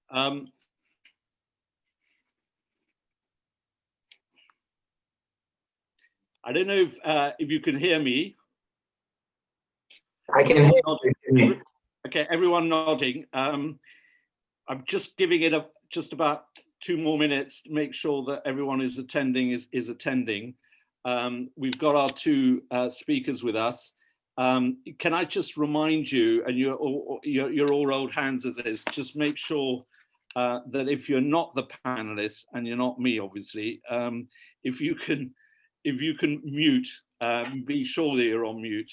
I don't know if you can hear me. I can hear you. Okay, everyone nodding. I'm just giving it just about 2 more minutes to make sure that everyone is attending is attending. We've got our 2 speakers with us. Can I just remind you, and you're all old hands at this, just make sure that if you're not the panelists, and you're not me, obviously, if you can mute, be sure that you're on mute,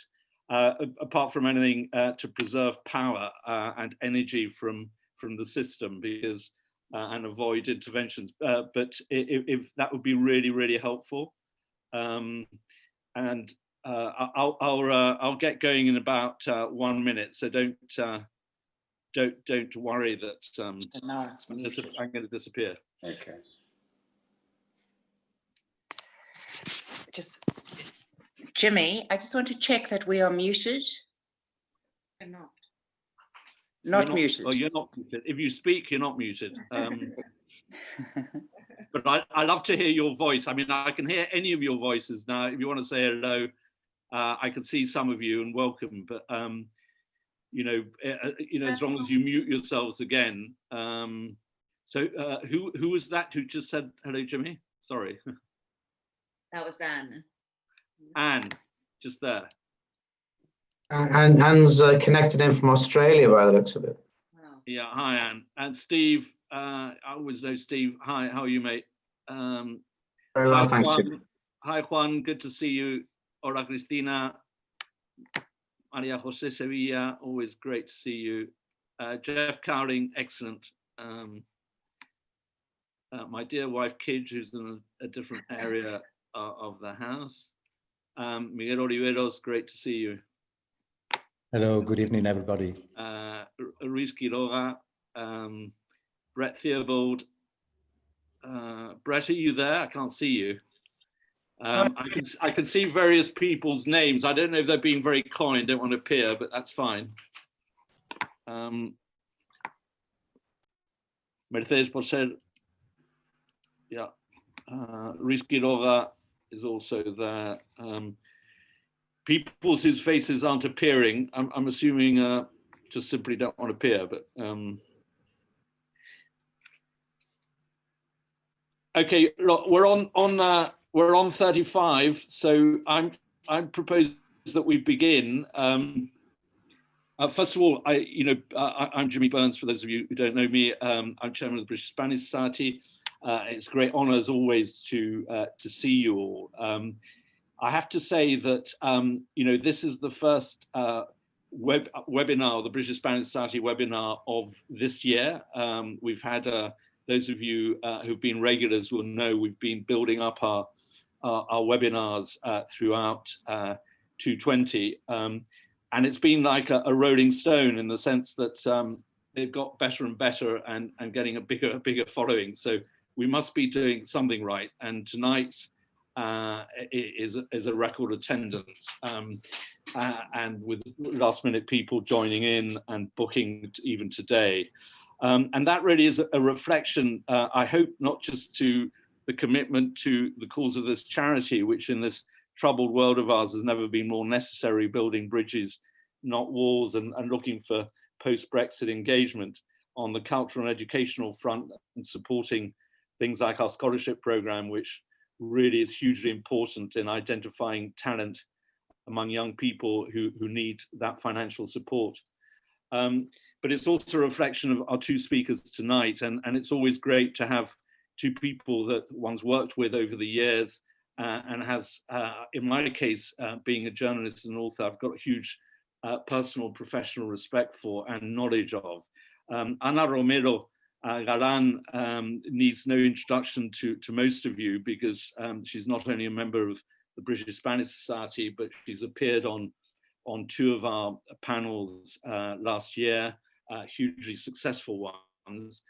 apart from anything to preserve power and energy from the system, because and avoid interventions. But if that would be really, really helpful. And I'll get going in about 1 minute, so don't worry that I'm going to disappear. Okay. Just Jimmy, I just want to check that we are muted. I'm not. Not muted. Oh, you're not muted. If you speak, you're not muted. But I love to hear your voice. I mean, I can hear any of your voices now. If you want to say hello, I can see some of you and welcome. But you know, as long as you mute yourselves again. So who was that who just said hello, Jimmy? Sorry. That was Anne. Anne, just there. And Anne's connected in from Australia by the looks of it. Wow. Yeah, hi Anne. And Steve, I always know Steve. Hi, how are you, mate? Very well, thanks, Jim. Hi Juan, good to see you. Hola Cristina. Maria Jose Sevilla, always great to see you. Jeff Cowling, excellent. My dear wife Kidge, who's in a different area of the house. Miguel Oliveros, great to see you. Hello, good evening, everybody. Ruiz Quiroga, Brett Theobald. Brett, are you there? I can't see you. I can see various people's names. I don't know if they're being very coy and don't want to appear, but that's fine. Mercedes Porcer, yeah. Ruiz Quiroga is also there. People whose faces aren't appearing, I'm assuming just simply don't want to appear, but okay, look, we're on 35, so I propose that we begin. First of all, I'm Jimmy Burns. For those of you who don't know me, I'm chairman of the British Spanish Society. It's a great honour, as always, to see you all. I have to say that this is the first webinar, the British Spanish Society webinar of this year. We've had those of you who've been regulars will know we've been building up our webinars throughout 2020, and it's been like a rolling stone in the sense that they've got better and better and getting a bigger following. So we must be doing something right. And tonight is a record attendance, and with last minute people joining in and booking even today. And that really is a reflection, I hope, not just to the commitment to the cause of this charity, which in this troubled world of ours has never been more necessary, building bridges, not walls, and looking for post-Brexit engagement on the cultural and educational front, and supporting things like our scholarship program, which really is hugely important in identifying talent among young people who need that financial support. But it's also a reflection of our 2 speakers tonight, and it's always great to have 2 people that one's worked with over the years, and has, in my case, being a journalist and author, I've got a huge personal professional respect for and knowledge of. Ana Romero Galán needs no introduction to most of you, because she's not only a member of the British Spanish Society, but she's appeared on 2 of our panels last year, hugely successful ones.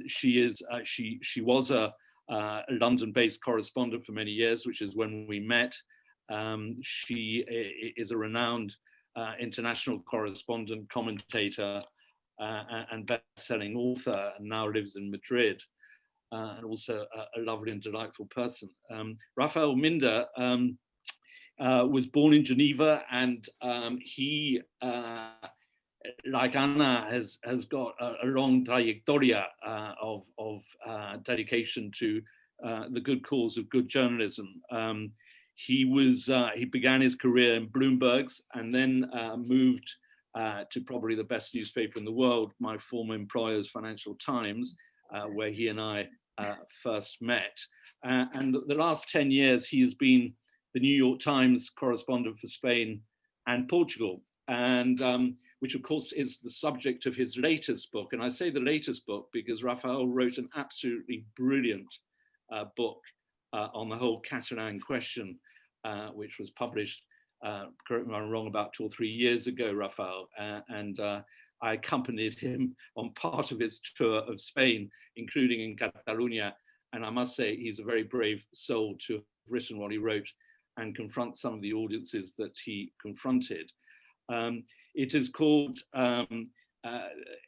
She was a London-based correspondent for many years, which is when we met. She is a renowned international correspondent, commentator, and best-selling author, and now lives in Madrid, and also a lovely and delightful person. Raphael Minder was born in Geneva, and he, like Ana, has got a long trayectoria of dedication to the good cause of good journalism. He began his career in Bloomberg's and then moved to probably the best newspaper in the world, my former employer's Financial Times, where he and I first met. And the last 10 years, he has been the New York Times correspondent for Spain and Portugal, and which of course is the subject of his latest book. And I say the latest book because Raphael wrote an absolutely brilliant book on the whole Catalan question, which was published, correct me if I'm wrong, about 2 or 3 years ago, Raphael, and I accompanied him on part of his tour of Spain, including in Catalonia. And I must say, he's a very brave soul to have written what he wrote and confront some of the audiences that he confronted. It is called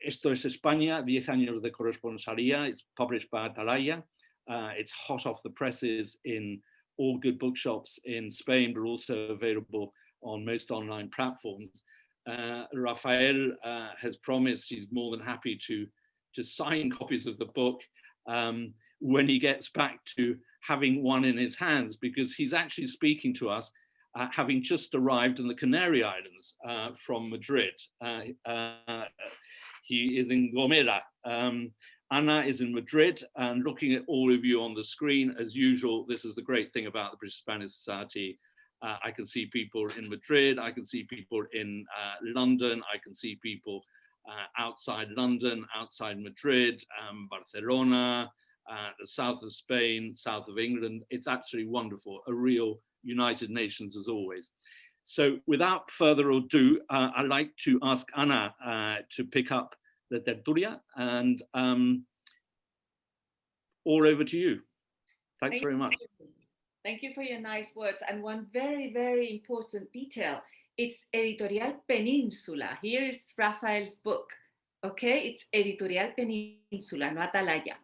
Esto es España, 10 años de corresponsalía. It's published by Atalaya. It's hot off the presses in all good bookshops in Spain, but also available on most online platforms. Raphael has promised he's more than happy to sign copies of the book when he gets back to having one in his hands, because he's actually speaking to us having just arrived in the Canary Islands from Madrid. He is in Gomera. Ana is in Madrid, and looking at all of you on the screen, as usual, this is the great thing about the British Spanish Society. I can see people in Madrid, I can see people in London, I can see people outside London, outside Madrid, Barcelona, the south of Spain, south of England. It's absolutely wonderful, a real United Nations as always. So without further ado, I'd like to ask Ana to pick up the tertulia, and all over to you. Thanks very much. Thank you for your nice words. And one very, very important detail, it's Editorial Península. Here is Raphael's book, okay? It's Editorial Península, no Atalaya.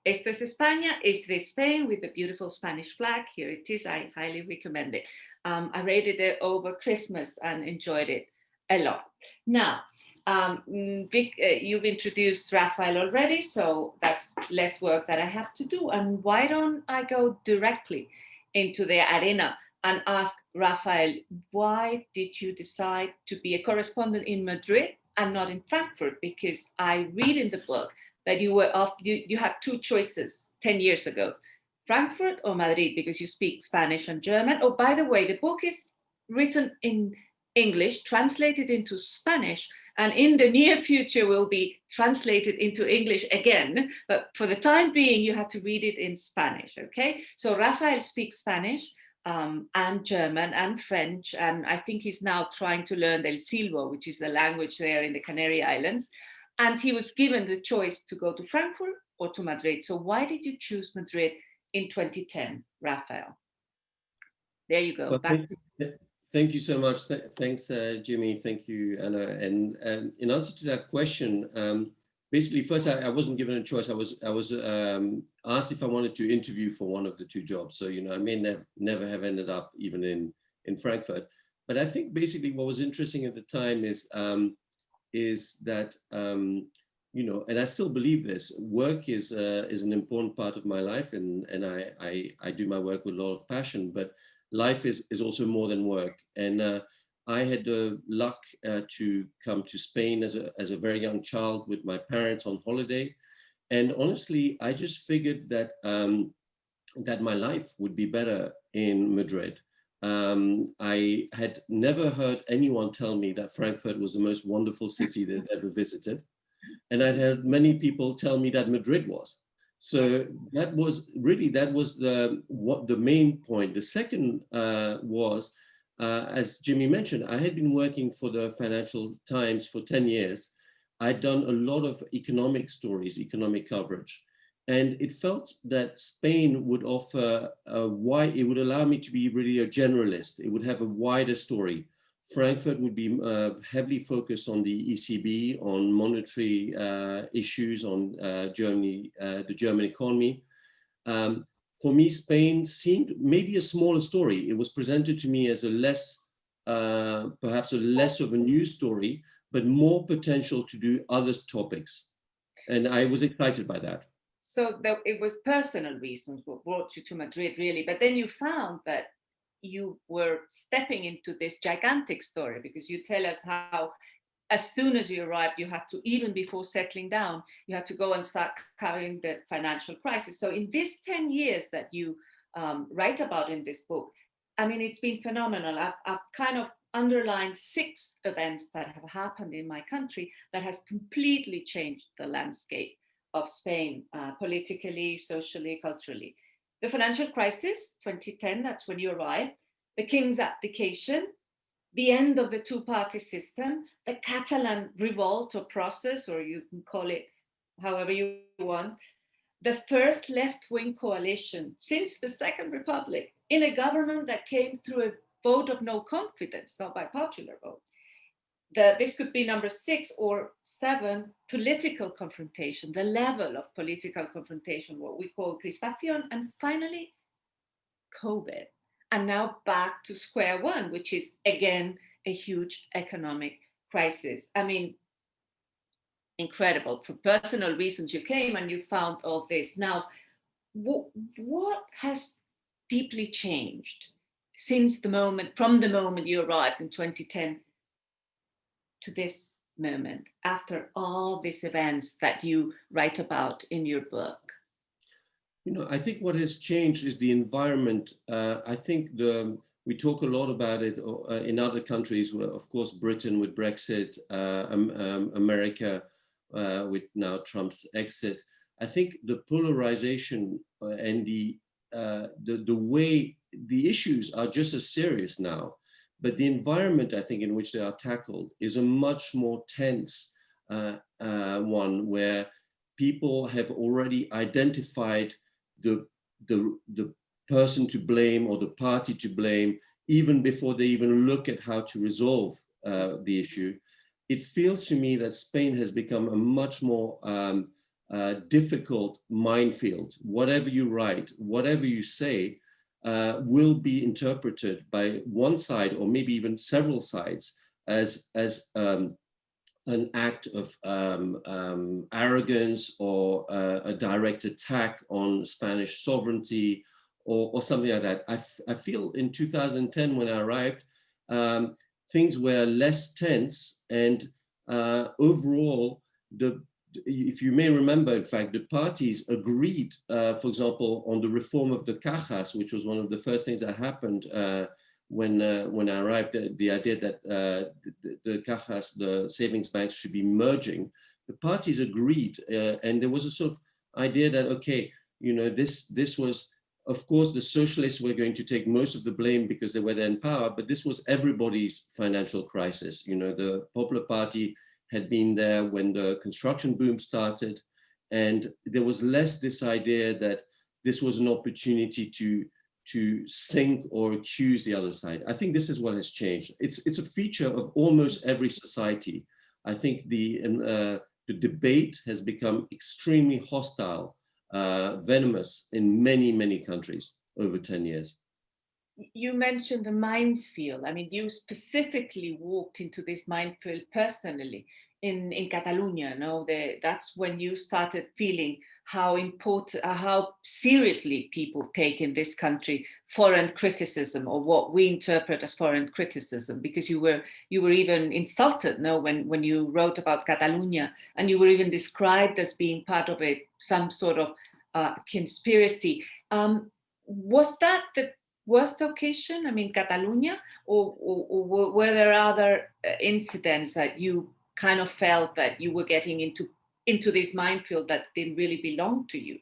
Esto es España, is the Spain with the beautiful Spanish flag. Here it is, I highly recommend it. I read it over Christmas and enjoyed it a lot. Now, Vic, you've introduced Raphael already, so that's less work that I have to do. And why don't I go directly into the arena and ask Raphael, why did you decide to be a correspondent in Madrid and not in Frankfurt? Because I read in the book that you were you had 2 choices 10 years ago, Frankfurt or Madrid, because you speak Spanish and German. Oh, by the way, the book is written in English, translated into Spanish, and in the near future will be translated into English again. But for the time being, you have to read it in Spanish, okay? So Raphael speaks Spanish and German and French, and I think he's now trying to learn El Silbo, which is the language there in the Canary Islands. And he was given the choice to go to Frankfurt or to Madrid. So why did you choose Madrid in 2010, Raphael? There you go. Well, thank you so much. Thanks, Jimmy. Thank you, Anna. And in answer to that question, basically, first I wasn't given a choice. I was asked if I wanted to interview for one of the 2 jobs. So I may never have ended up even in Frankfurt. But I think basically what was interesting at the time is that and I still believe this. Work is an important part of my life, and I do my work with a lot of passion. But life is also more than work. And I had the luck to come to Spain as a very young child with my parents on holiday. And honestly, I just figured that that my life would be better in Madrid. I had never heard anyone tell me that Frankfurt was the most wonderful city they'd ever visited. And I'd had many people tell me that Madrid was. So that was the main point. The second was, as Jimmy mentioned, I had been working for the Financial Times for 10 years. I'd done a lot of economic stories, economic coverage. And it felt that Spain would offer it would allow me to be really a generalist. It would have a wider story Frankfurt would be heavily focused on the ECB, on monetary issues, on Germany, the German economy. For me, Spain seemed maybe a smaller story. It was presented to me as a less, perhaps a less of a news story, but more potential to do other topics. And I was excited by that. So it was personal reasons what brought you to Madrid, really. But then you found that you were stepping into this gigantic story, because you tell us how as soon as you arrived, you had to, even before settling down, you had to go and start covering the financial crisis. So in this 10 years that you write about in this book, I mean, it's been phenomenal. I've kind of underlined 6 events that have happened in my country that has completely changed the landscape of Spain, politically, socially, culturally. The financial crisis, 2010, that's when you arrived, the King's abdication, the end of the two-party system, the Catalan revolt or process, or you can call it however you want, the first left-wing coalition since the Second Republic in a government that came through a vote of no confidence, not by popular vote. This could be number 6 or 7, political confrontation, the level of political confrontation, what we call crispación, and finally, COVID. And now back to square one, which is again a huge economic crisis. I mean, incredible. For personal reasons, you came and you found all this. Now, what has deeply changed since from the moment you arrived in 2010 to this moment, after all these events that you write about in your book? You know, I think what has changed is the environment. I think we talk a lot about it in other countries, where, of course, Britain with Brexit, America with now Trump's exit. I think the polarization and the way the issues are just as serious now, but the environment, I think, in which they are tackled is a much more tense one, where people have already identified the person to blame or the party to blame, even before they even look at how to resolve the issue. It feels to me that Spain has become a much more difficult minefield. Whatever you write, whatever you say, will be interpreted by one side or maybe even several sides as an act of arrogance or a direct attack on Spanish sovereignty or something like that. I feel in 2010 when I arrived, things were less tense, and overall, if you may remember, in fact, the parties agreed, for example, on the reform of the cajas, which was one of the first things that happened when I arrived, the idea that the cajas, the savings banks, should be merging. The parties agreed, and there was a sort of idea that, okay, you know, this was, of course, the socialists were going to take most of the blame because they were then in power, but this was everybody's financial crisis. You know, the Popular Party had been there when the construction boom started, and there was less this idea that this was an opportunity to sink or accuse the other side. I think this is what has changed. It's a feature of almost every society. I think the debate has become extremely hostile, venomous in many, many countries over 10 years. You mentioned the minefield. I mean, you specifically walked into this minefield personally in Catalonia. No, that's when you started feeling how important, how seriously people take in this country foreign criticism, or what we interpret as foreign criticism, because you were even insulted, no, when you wrote about Catalonia, and you were even described as being part of some sort of conspiracy. Was that the worst occasion, I mean, Catalonia, or were there other incidents that you kind of felt that you were getting into this minefield that didn't really belong to you?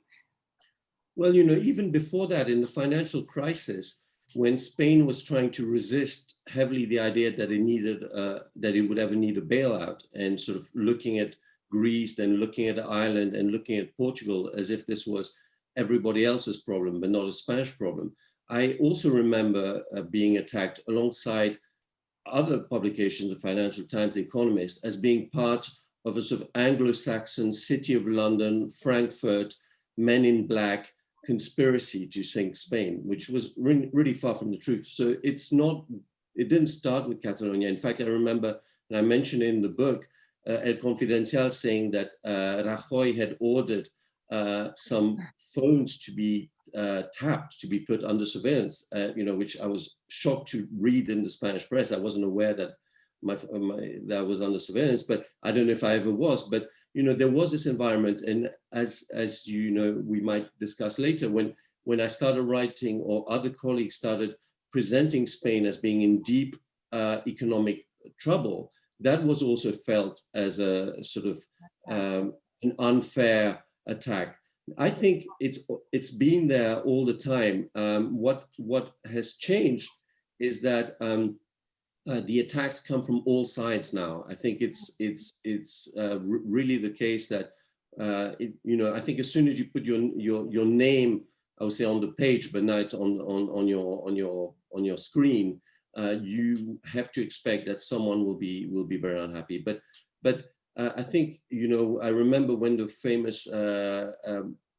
Well, you know, even before that, in the financial crisis, when Spain was trying to resist heavily the idea that it needed, that it would ever need a bailout, and sort of looking at Greece and looking at Ireland and looking at Portugal as if this was everybody else's problem, but not a Spanish problem. I also remember being attacked alongside other publications, the Financial Times, The Economist, as being part of a sort of Anglo-Saxon City of London, Frankfurt, Men in Black conspiracy to sink Spain, which was really far from the truth. So it didn't start with Catalonia. In fact, I remember, and I mentioned in the book, El Confidencial saying that Rajoy had ordered some phones to be tapped, to be put under surveillance, which I was shocked to read in the Spanish press. I wasn't aware that that was under surveillance, but I don't know if I ever was. But there was this environment, and as you know, we might discuss later, when I started writing, or other colleagues started presenting Spain as being in deep economic trouble, that was also felt as a sort of an unfair attack. I think it's been there all the time. What has changed is that the attacks come from all sides now. I think it's really the case that I think as soon as you put your name, I would say, on the page, but now it's on your screen, you have to expect that someone will be very unhappy. But I think, I remember when the famous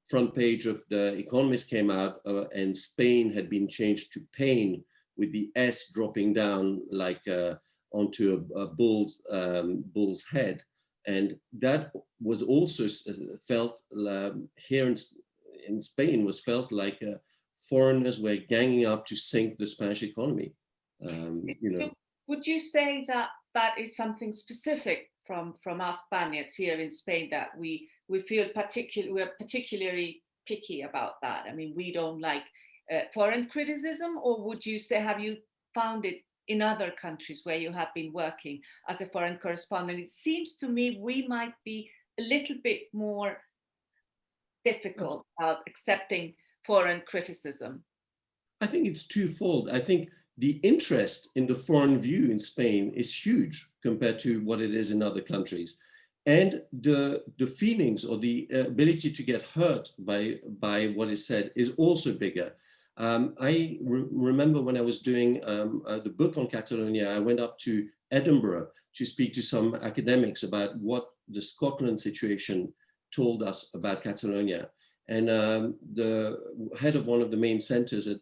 front page of The Economist came out, and Spain had been changed to pain, with the S dropping down like onto a bull's head. And that was also felt here in Spain, was felt like foreigners were ganging up to sink the Spanish economy. Would you say that that is something specific from us Spaniards here in Spain, that we feel we're particularly picky about that? I mean, we don't like foreign criticism, or would you say, have you found it in other countries where you have been working as a foreign correspondent? It seems to me we might be a little bit more difficult about accepting foreign criticism. I think it's twofold. I think the interest in the foreign view in Spain is huge compared to what it is in other countries. And the feelings, or the ability to get hurt by what is said, is also bigger. I remember when I was doing the book on Catalonia, I went up to Edinburgh to speak to some academics about what the Scotland situation told us about Catalonia. And the head of one of the main centers of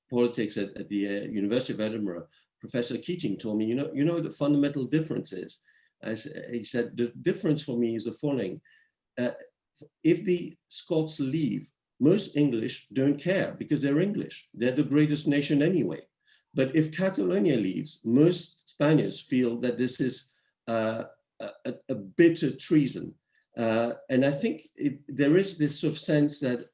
politics at the University of Edinburgh, Professor Keating, told me, you know the fundamental difference is, he said, the difference for me is the following. If the Scots leave, most English don't care, because they're English. They're the greatest nation anyway. But if Catalonia leaves, most Spaniards feel that this is a bitter treason. And I think there is this sort of sense that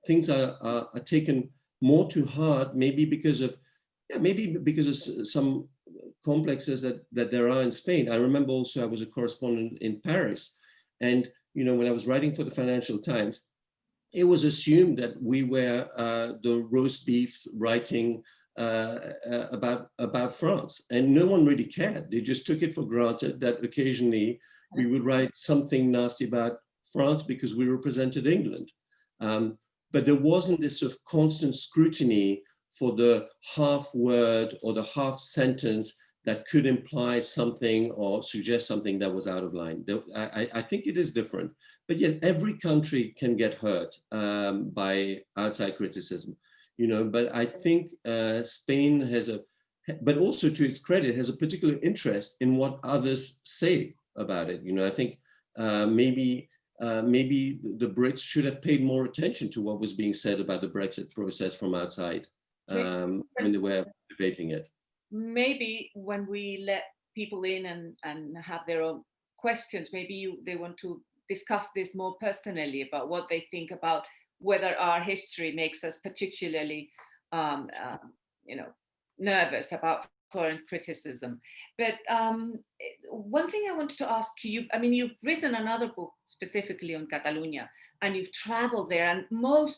things are taken more to heart, maybe because of some complexes that there are in Spain. I remember also I was a correspondent in Paris, and when I was writing for the Financial Times, it was assumed that we were the roast beefs writing about France, and no one really cared. They just took it for granted that occasionally we would write something nasty about France because we represented England. But there wasn't this sort of constant scrutiny for the half word or the half sentence that could imply something or suggest something that was out of line. I think it is different, but yet every country can get hurt by outside criticism, but I think Spain has but also to its credit, has a particular interest in what others say about it. I think maybe the Brits should have paid more attention to what was being said about the Brexit process from outside when they were debating it. Maybe when we let people in and have their own questions, maybe they want to discuss this more personally about what they think about whether our history makes us particularly, nervous about foreign criticism. But one thing I wanted to ask you, I mean, you've written another book specifically on Catalonia, and you've traveled there, and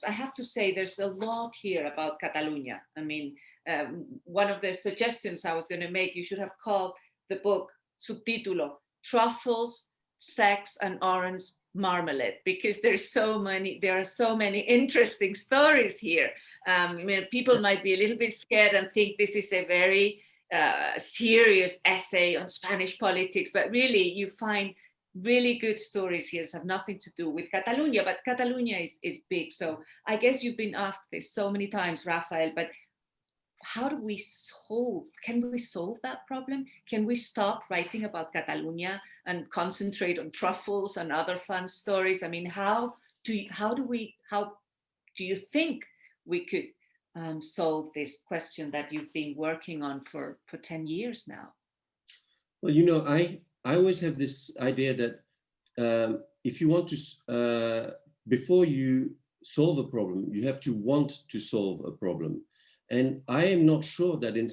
I have to say, there's a lot here about Catalonia. I mean, one of the suggestions I was going to make, you should have called the book, subtítulo, Truffles, Sex and Orange Marmalade, because there are so many interesting stories here. People might be a little bit scared and think this is a very serious essay on Spanish politics, but really you find really good stories here that have nothing to do with Catalonia, but Catalonia is big. So I guess you've been asked this so many times, Raphael, but how do we can we solve that problem? Can we stop writing about Catalonia and concentrate on truffles and other fun stories? I mean, how do you think we could solve this question that you've been working on for 10 years now? Well, you know, I always have this idea that if you want to, before you solve a problem, you have to want to solve a problem. And I am not sure that in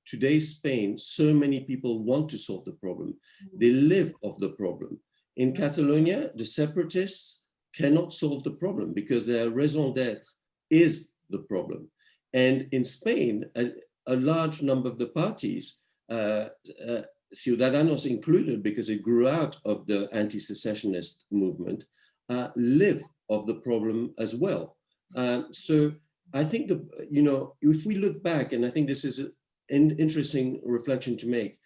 today's Spain, so many people want to solve the problem. They live off the problem. In Catalonia, the separatists cannot solve the problem because their raison d'être is the problem. And in Spain, a large number of the parties, Ciudadanos included, because it grew out of the anti-secessionist movement, live of the problem as well. So I think, you know, if we look back, and I think this is an interesting reflection to make,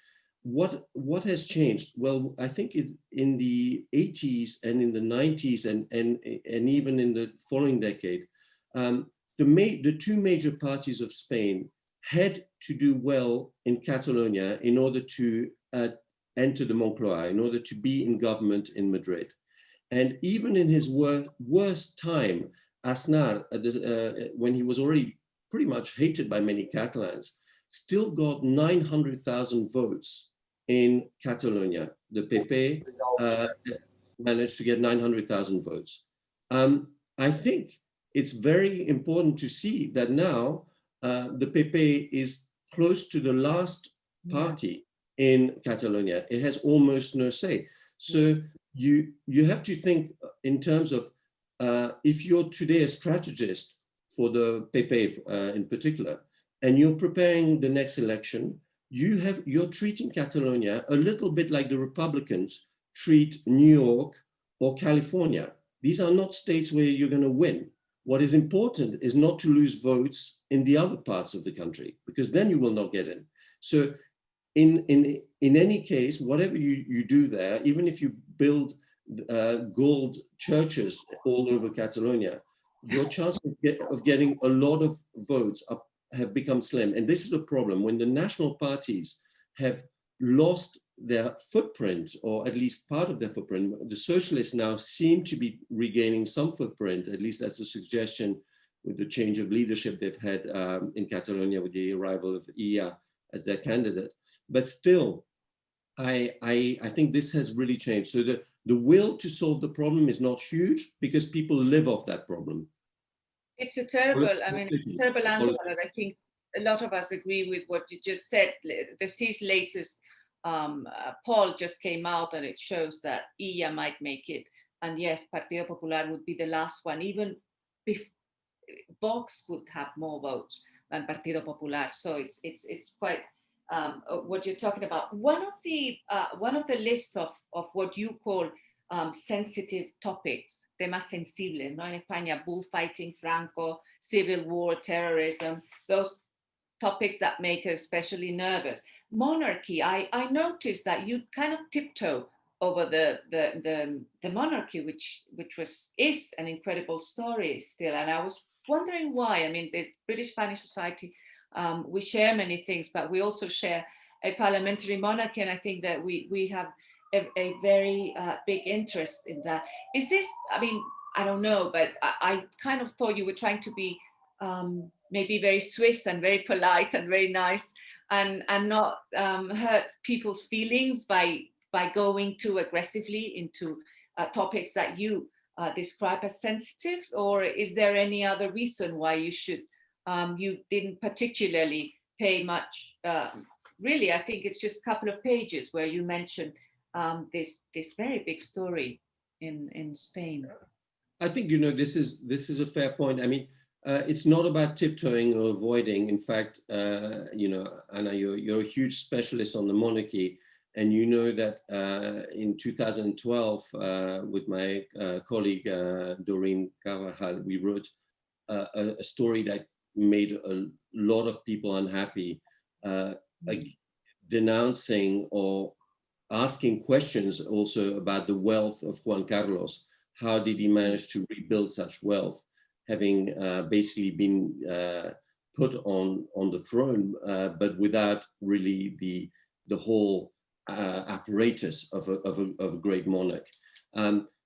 what has changed? Well, I think in the 80s and in the 90s and even in the following decade, the two major parties of Spain had to do well in Catalonia in order to enter the Moncloa, in order to be in government in Madrid. And even in his worst time, Aznar, when he was already pretty much hated by many Catalans, still got 900,000 votes in Catalonia. The PP managed to get 900,000 votes. I think it's very important to see that now the PP is close to the last party in Catalonia. It has almost no say. So you have to think in terms of if you're today a strategist for the PP in particular, and you're preparing the next election, you're treating Catalonia a little bit like the Republicans treat New York or California. These are not states where you're going to win. What is important is not to lose votes in the other parts of the country, because then you will not get in. So in any case, whatever you do there, even if you build gold churches all over Catalonia, your chance of getting a lot of votes have become slim. And this is a problem. When the national parties have lost their footprint, or at least part of their footprint, the socialists now seem to be regaining some footprint, at least that's a suggestion with the change of leadership they've had in Catalonia with the arrival of IA as their candidate. But still, I think this has really changed. So the will to solve the problem is not huge because people live off that problem. It's a terrible answer, and I think a lot of us agree with what you just said. The CIS latest poll just came out and it shows that IA might make it. And yes, Partido Popular would be the last one. Even Vox would have more votes than Partido Popular. So it's quite what you're talking about. One of the list of what you call sensitive topics, temas sensibles, ¿no? En España, bullfighting, Franco, civil war, terrorism, those topics that make us especially nervous. Monarchy, I noticed that you kind of tiptoe over the monarchy, which is an incredible story still. And I was wondering why. I mean, the British Spanish Society, we share many things, but we also share a parliamentary monarchy, and I think that we have a very big interest in that. Is this, I mean, I don't know, but I kind of thought you were trying to be maybe very Swiss and very polite and very nice and not hurt people's feelings by going too aggressively into topics that you describe as sensitive? Or is there any other reason why you didn't particularly pay much? Really, I think it's just a couple of pages where you mentioned this very big story in Spain. I think, you know, this is a fair point. I mean, it's not about tiptoeing or avoiding. In fact, you know, Anna, you're a huge specialist on the monarchy, and you know that in 2012, with my colleague Doreen Carvajal, we wrote a story that made a lot of people unhappy, denouncing or asking questions also about the wealth of Juan Carlos. How did he manage to rebuild such wealth, having basically been put on the throne, but without really the whole apparatus of a great monarch.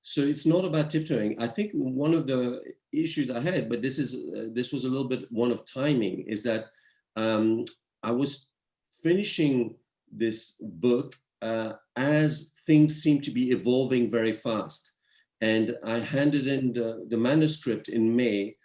So it's not about tiptoeing. I think one of the issues I had, but this was a little bit one of timing, is that I was finishing this book as things seem to be evolving very fast. And I handed in the manuscript in May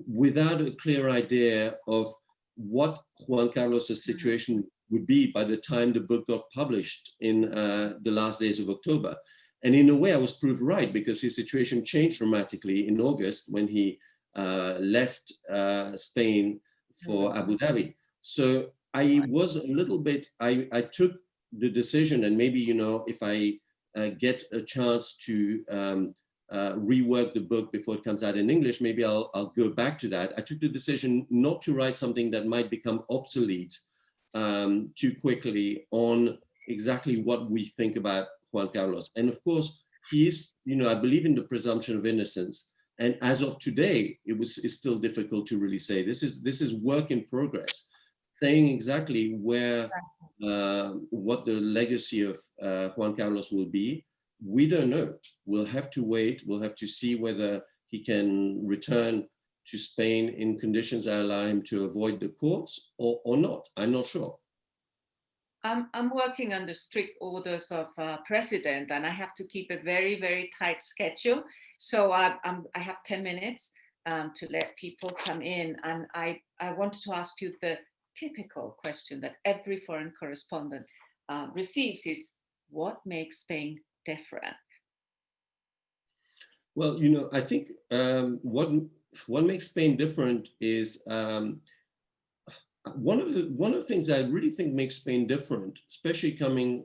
without a clear idea of what Juan Carlos's situation would be by the time the book got published in the last days of October. And in a way, I was proved right, because his situation changed dramatically in August when he left Spain for Abu Dhabi. So I was a little bit, I took the decision, and maybe, you know, if I get a chance to rework the book before it comes out in English, maybe I'll go back to that. I took the decision not to write something that might become obsolete too quickly on exactly what we think about Juan Carlos. And of course, he is, you know, I believe in the presumption of innocence. And as of today, it's still difficult to really say. This is work in progress. Saying exactly where, what the legacy of Juan Carlos will be, we don't know. We'll have to wait. We'll have to see whether he can return to Spain in conditions that allow him to avoid the courts or not. I'm not sure. I'm working on the strict orders of president, and I have to keep a very, very tight schedule. So I have 10 minutes to let people come in. And I wanted to ask you the typical question that every foreign correspondent receives is, what makes Spain different? Well, you know, I think what makes Spain different is one of the things I really think makes Spain different, especially coming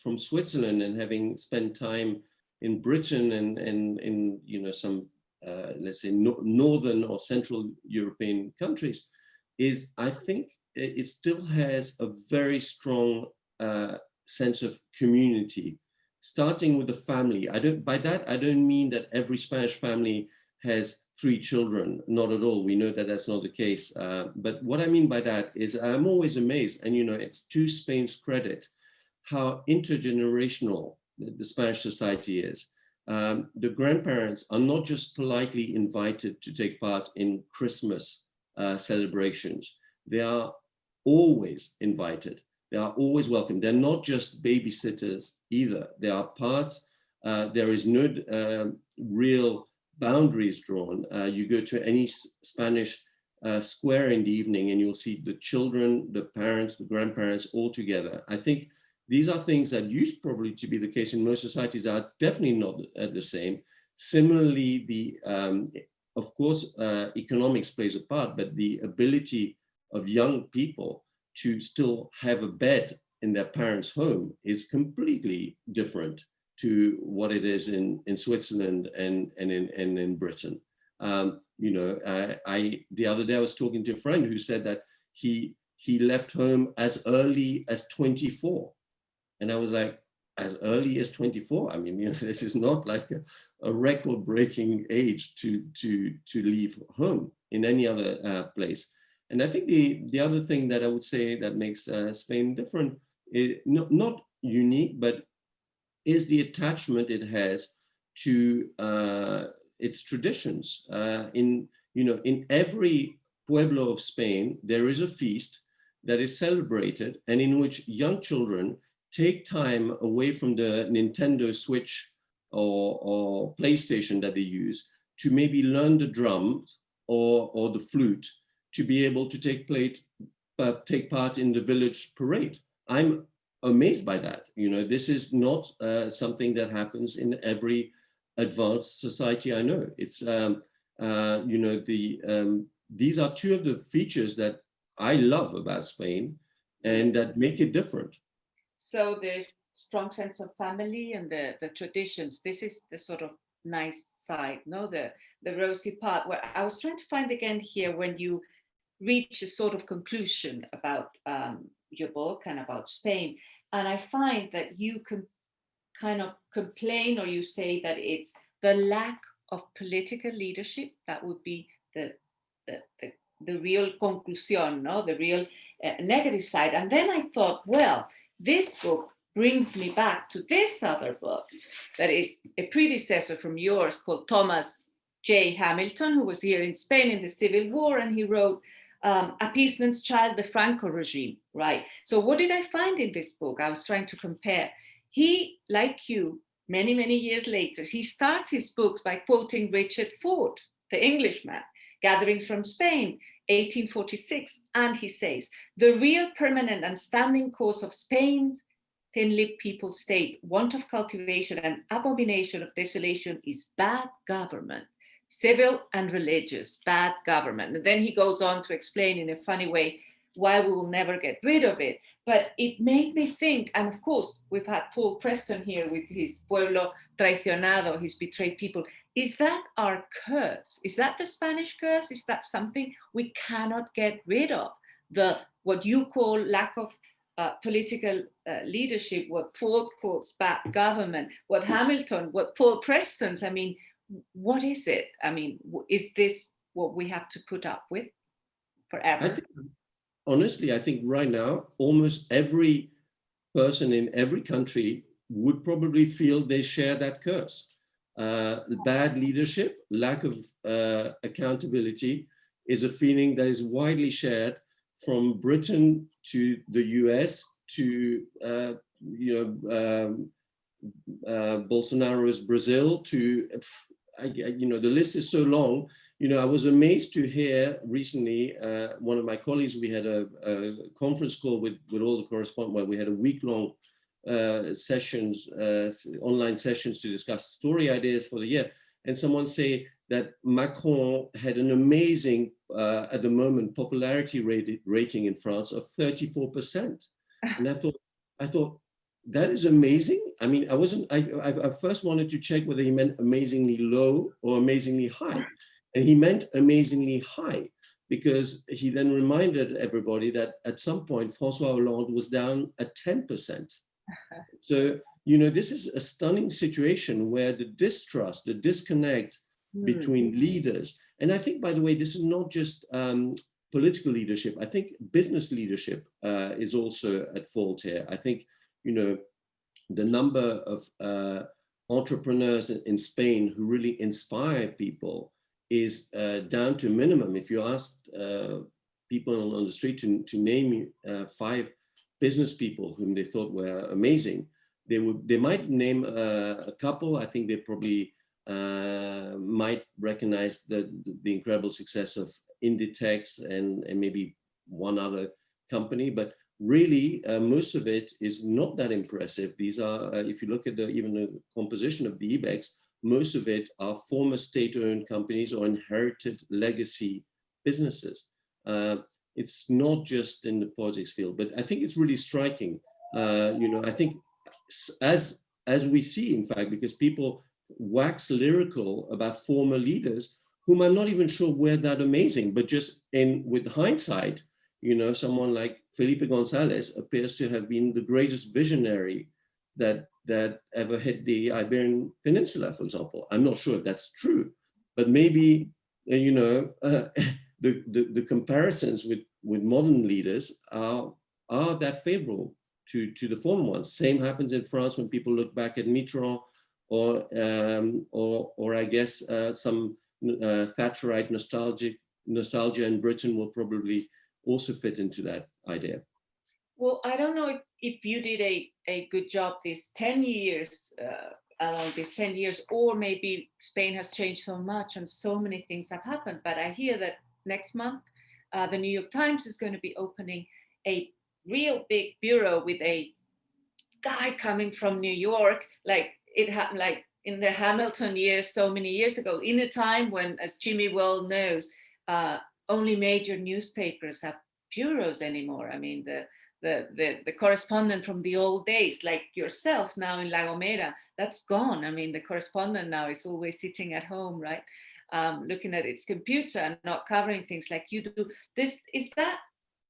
from Switzerland and having spent time in Britain and in, you know, some let's say northern or central European countries, is I think it still has a very strong sense of community, starting with the family. By that I don't mean that every Spanish family has 3 children, not at all. We know that that's not the case. But what I mean by that is I'm always amazed, and you know, it's to Spain's credit, how intergenerational the Spanish society is. The grandparents are not just politely invited to take part in Christmas celebrations. They are always invited. They are always welcome. They're not just babysitters either. They are part, there is no real boundaries drawn. You go to any Spanish square in the evening and you'll see the children, the parents, the grandparents all together. I think these are things that used probably to be the case in most societies are definitely not the same. Similarly, of course, economics plays a part, but the ability of young people to still have a bed in their parents' home is completely different to what it is in Switzerland and in Britain. You know, the other day I was talking to a friend who said that he left home as early as 24. And I was like, as early as 24? I mean, you know, this is not like a record-breaking age to leave home in any other place. And I think the other thing that I would say that makes Spain different, is not unique, but is the attachment it has to its traditions. In every pueblo of Spain, there is a feast that is celebrated and in which young children take time away from the Nintendo Switch or PlayStation that they use to maybe learn the drums or the flute to be able to take part in the village parade. I'm amazed by that. You know, this is not something that happens in every advanced society I know. It's, you know, these are two of the features that I love about Spain and that make it different. So the strong sense of family and the traditions, this is the sort of nice side, no? The rosy part. Where I was trying to find again here when you reach a sort of conclusion about your book and about Spain. And I find that you can kind of complain, or you say that it's the lack of political leadership that would be the real conclusion, no? The real negative side. And then I thought, well, this book brings me back to this other book that is a predecessor from yours called Thomas J. Hamilton, who was here in Spain in the Civil War, and he wrote Appeasement's Child, the Franco regime, right? So what did I find in this book? I was trying to compare. He, like you, many, many years later, he starts his books by quoting Richard Ford, the Englishman, Gatherings from Spain, 1846, and he says, the real permanent and standing cause of Spain's thin-lipped people state, want of cultivation and abomination of desolation is bad government, civil and religious, bad government. And then he goes on to explain in a funny way why we will never get rid of it. But it made me think, and of course, we've had Paul Preston here with his Pueblo Traicionado, his betrayed people. Is that our curse? Is that the Spanish curse? Is that something we cannot get rid of? What you call lack of political leadership, what Ford calls bad government, what Hamilton, what Paul Preston's, I mean, what is it? I mean, is this what we have to put up with forever? Honestly, I think right now, almost every person in every country would probably feel they share that curse. Bad leadership, lack of accountability is a feeling that is widely shared from Britain to the US to Bolsonaro's Brazil to, the list is so long. I was amazed to hear recently, one of my colleagues, we had a conference call with all the correspondents, well, we had a week-long sessions, online sessions to discuss story ideas for the year. And someone say that Macron had an amazing, at the moment, popularity rating in France of 34%. And I thought, that is amazing. I mean, I first wanted to check whether he meant amazingly low or amazingly high. And he meant amazingly high, because he then reminded everybody that at some point, François Hollande was down at 10%. So, this is a stunning situation where the distrust, the disconnect between leaders, and I think, by the way, this is not just political leadership. I think business leadership is also at fault here. I think, the number of entrepreneurs in Spain who really inspire people is down to a minimum. If you asked people on the street to name 5 business people whom they thought were amazing, they might name a couple. I think they probably might recognize the incredible success of Inditex and maybe one other company, but really most of it is not that impressive. These are, if you look at even the composition of the IBEX, most of it are former state-owned companies or inherited legacy businesses. It's not just in the politics field, but I think it's really striking. I think as we see, in fact, because people wax lyrical about former leaders whom I'm not even sure were that amazing, but just with hindsight, someone like Felipe González appears to have been the greatest visionary that ever hit the Iberian Peninsula, for example. I'm not sure if that's true, but maybe, the comparisons with modern leaders are that favorable to the former ones. Same happens in France when people look back at Mitterrand or I guess some Thatcherite nostalgia in Britain will probably also fit into that idea. Well, I don't know if you did a good job these 10 years, along these 10 years, or maybe Spain has changed so much and so many things have happened. But I hear that next month, the New York Times is going to be opening a real big bureau with a guy coming from New York, like it happened like in the Hamilton years, so many years ago, in a time when, as Jimmy well knows, only major newspapers have bureaus anymore. I mean, the correspondent from the old days, like yourself now in La Gomera, that's gone. I mean, the correspondent now is always sitting at home, right? Looking at its computer and not covering things like you do. Is that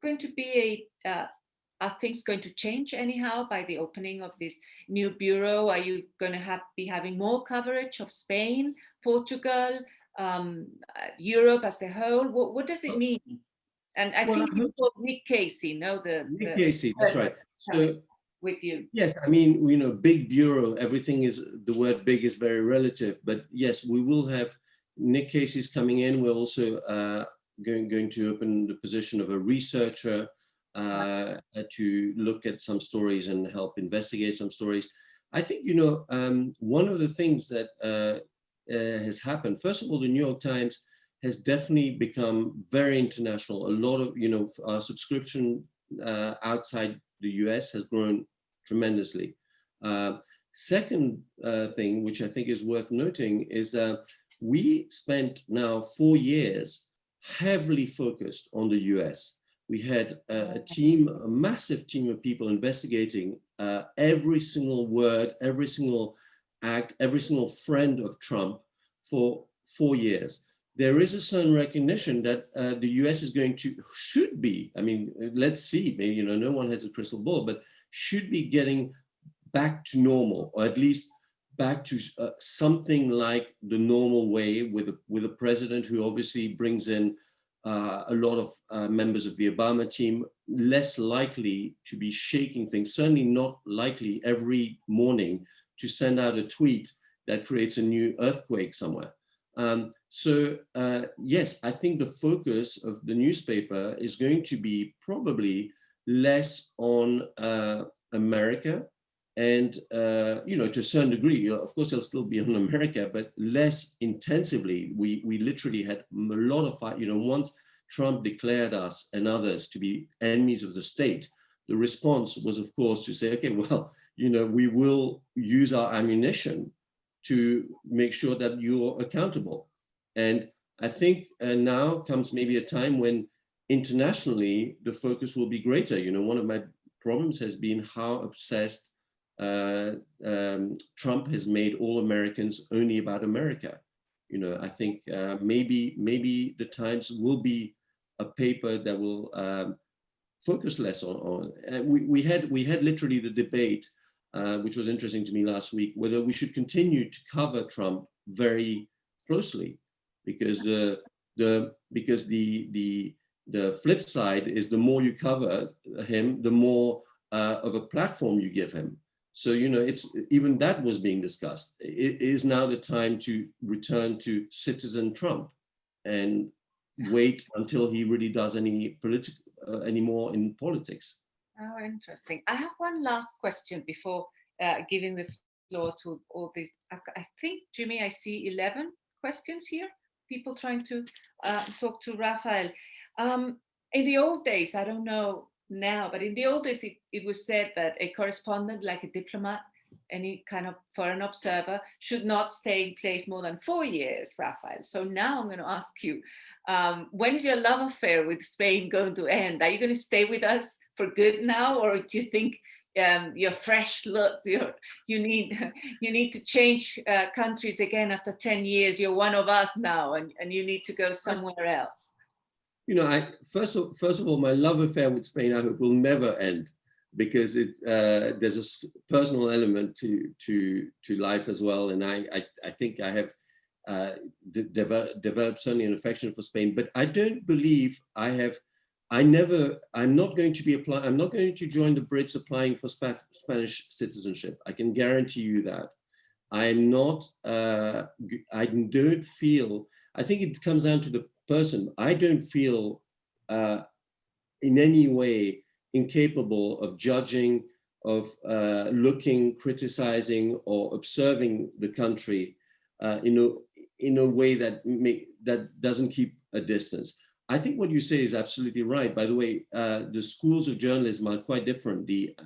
going to be are things going to change anyhow by the opening of this new bureau? Are you going to be having more coverage of Spain, Portugal, Europe as a whole? What does it mean? And I think you called Nick Casey, no? Nick Casey, that's right. So with you. Yes, I mean, you know, big bureau, everything is, the word big is very relative, but yes, we will have Nick Casey's coming in. We're also going to open the position of a researcher to look at some stories and help investigate some stories. I think, you know, one of the things that has happened, first of all, the New York Times has definitely become very international. A lot of, you know, our subscription outside the US has grown tremendously. Second thing, which I think is worth noting, is we spent now 4 years heavily focused on the US. We had a team, a massive team of people investigating every single word, every single act, every single friend of Trump for 4 years. There is a certain recognition that the US is going to, should be, I mean, let's see, maybe, you know, no one has a crystal ball, but should be getting back to normal, or at least back to something like the normal way with a president who obviously brings in a lot of members of the Obama team, less likely to be shaking things, certainly not likely every morning to send out a tweet that creates a new earthquake somewhere. Yes, I think the focus of the newspaper is going to be probably less on America, and you know, to a certain degree, of course, it'll still be on America, but less intensively. We literally had a lot of fight. You know, once Trump declared us and others to be enemies of the state, the response was, of course, to say, okay, well, you know, we will use our ammunition to make sure that you're accountable. And I think now comes maybe a time when internationally the focus will be greater. You know, one of my problems has been how obsessed Trump has made all Americans only about America. You know, I think maybe the Times will be a paper that will focus less on. We had literally the debate, which was interesting to me last week, whether we should continue to cover Trump very closely, because the flip side is the more you cover him, the more of a platform you give him. So, you know, it's even that was being discussed. It is now the time to return to citizen Trump and wait until he really does any more in politics. Oh, interesting. I have one last question before giving the floor to all these. I think, Jimmy, I see 11 questions here. People trying to talk to Raphael. In the old days, I don't know now, but in the old days, it was said that a correspondent, like a diplomat, any kind of foreign observer, should not stay in place more than 4 years, Raphael. So now I'm going to ask you, when is your love affair with Spain going to end? Are you going to stay with us for good now, or do you think your fresh look, you need to change countries again after 10 years? You're one of us now, and you need to go somewhere else. You know, first of all, my love affair with Spain, I hope, will never end, because there's a personal element to life as well, and I think I have developed certainly an affection for Spain. But I don't believe I'm not going to join the Brits applying for Spanish citizenship. I can guarantee you that. I'm not. I don't feel. I think it comes down to the person. I don't feel in any way incapable of judging, of looking, criticizing, or observing the country in a way that doesn't keep a distance. I think what you say is absolutely right. By the way, the schools of journalism are quite different. The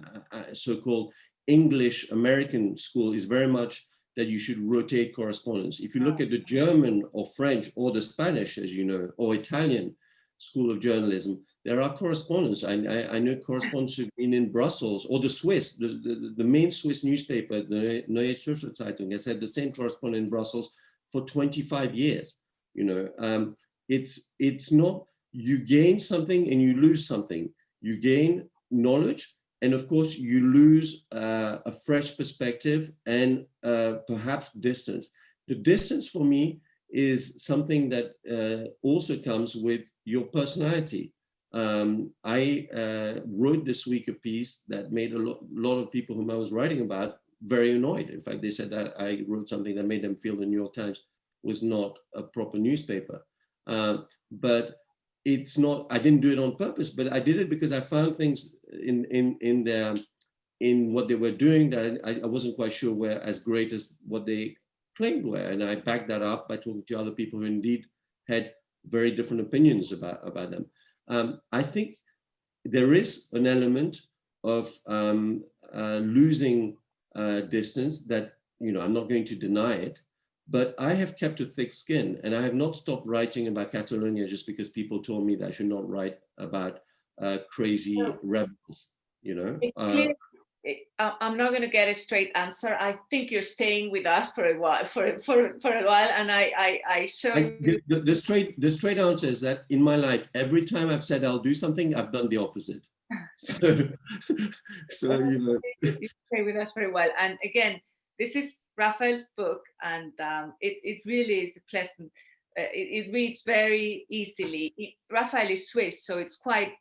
so-called English American school is very much that you should rotate correspondence. If you look at the German or French or the Spanish, as you know, or Italian school of journalism, there are correspondents. I know correspondents who've been in Brussels, or the Swiss, the main Swiss newspaper, the Neue Zürcher Zeitung, has had the same correspondent in Brussels for 25 years. You know, it's not, you gain something and you lose something. You gain knowledge. And of course, you lose a fresh perspective and perhaps distance. The distance for me is something that also comes with your personality. I wrote this week a piece that made a lot of people whom I was writing about very annoyed. In fact, they said that I wrote something that made them feel the New York Times was not a proper newspaper. But it's not, I didn't do it on purpose, but I did it because I found things in what they were doing that I wasn't quite sure were as great as what they claimed were. And I backed that up by talking to other people who indeed had very different opinions about them. I think there is an element of losing distance that, I'm not going to deny it, but I have kept a thick skin, and I have not stopped writing about Catalonia just because people told me that I should not write about crazy rebels, It's clear. I'm not going to get a straight answer. I think you're staying with us for a while, for a while, and I show you. The straight answer is that in my life, every time I've said I'll do something, I've done the opposite. So you stay with us for a while. And again, this is Raphael's book, and it really is a pleasant. It reads very easily. Raphael is Swiss, so it's quite,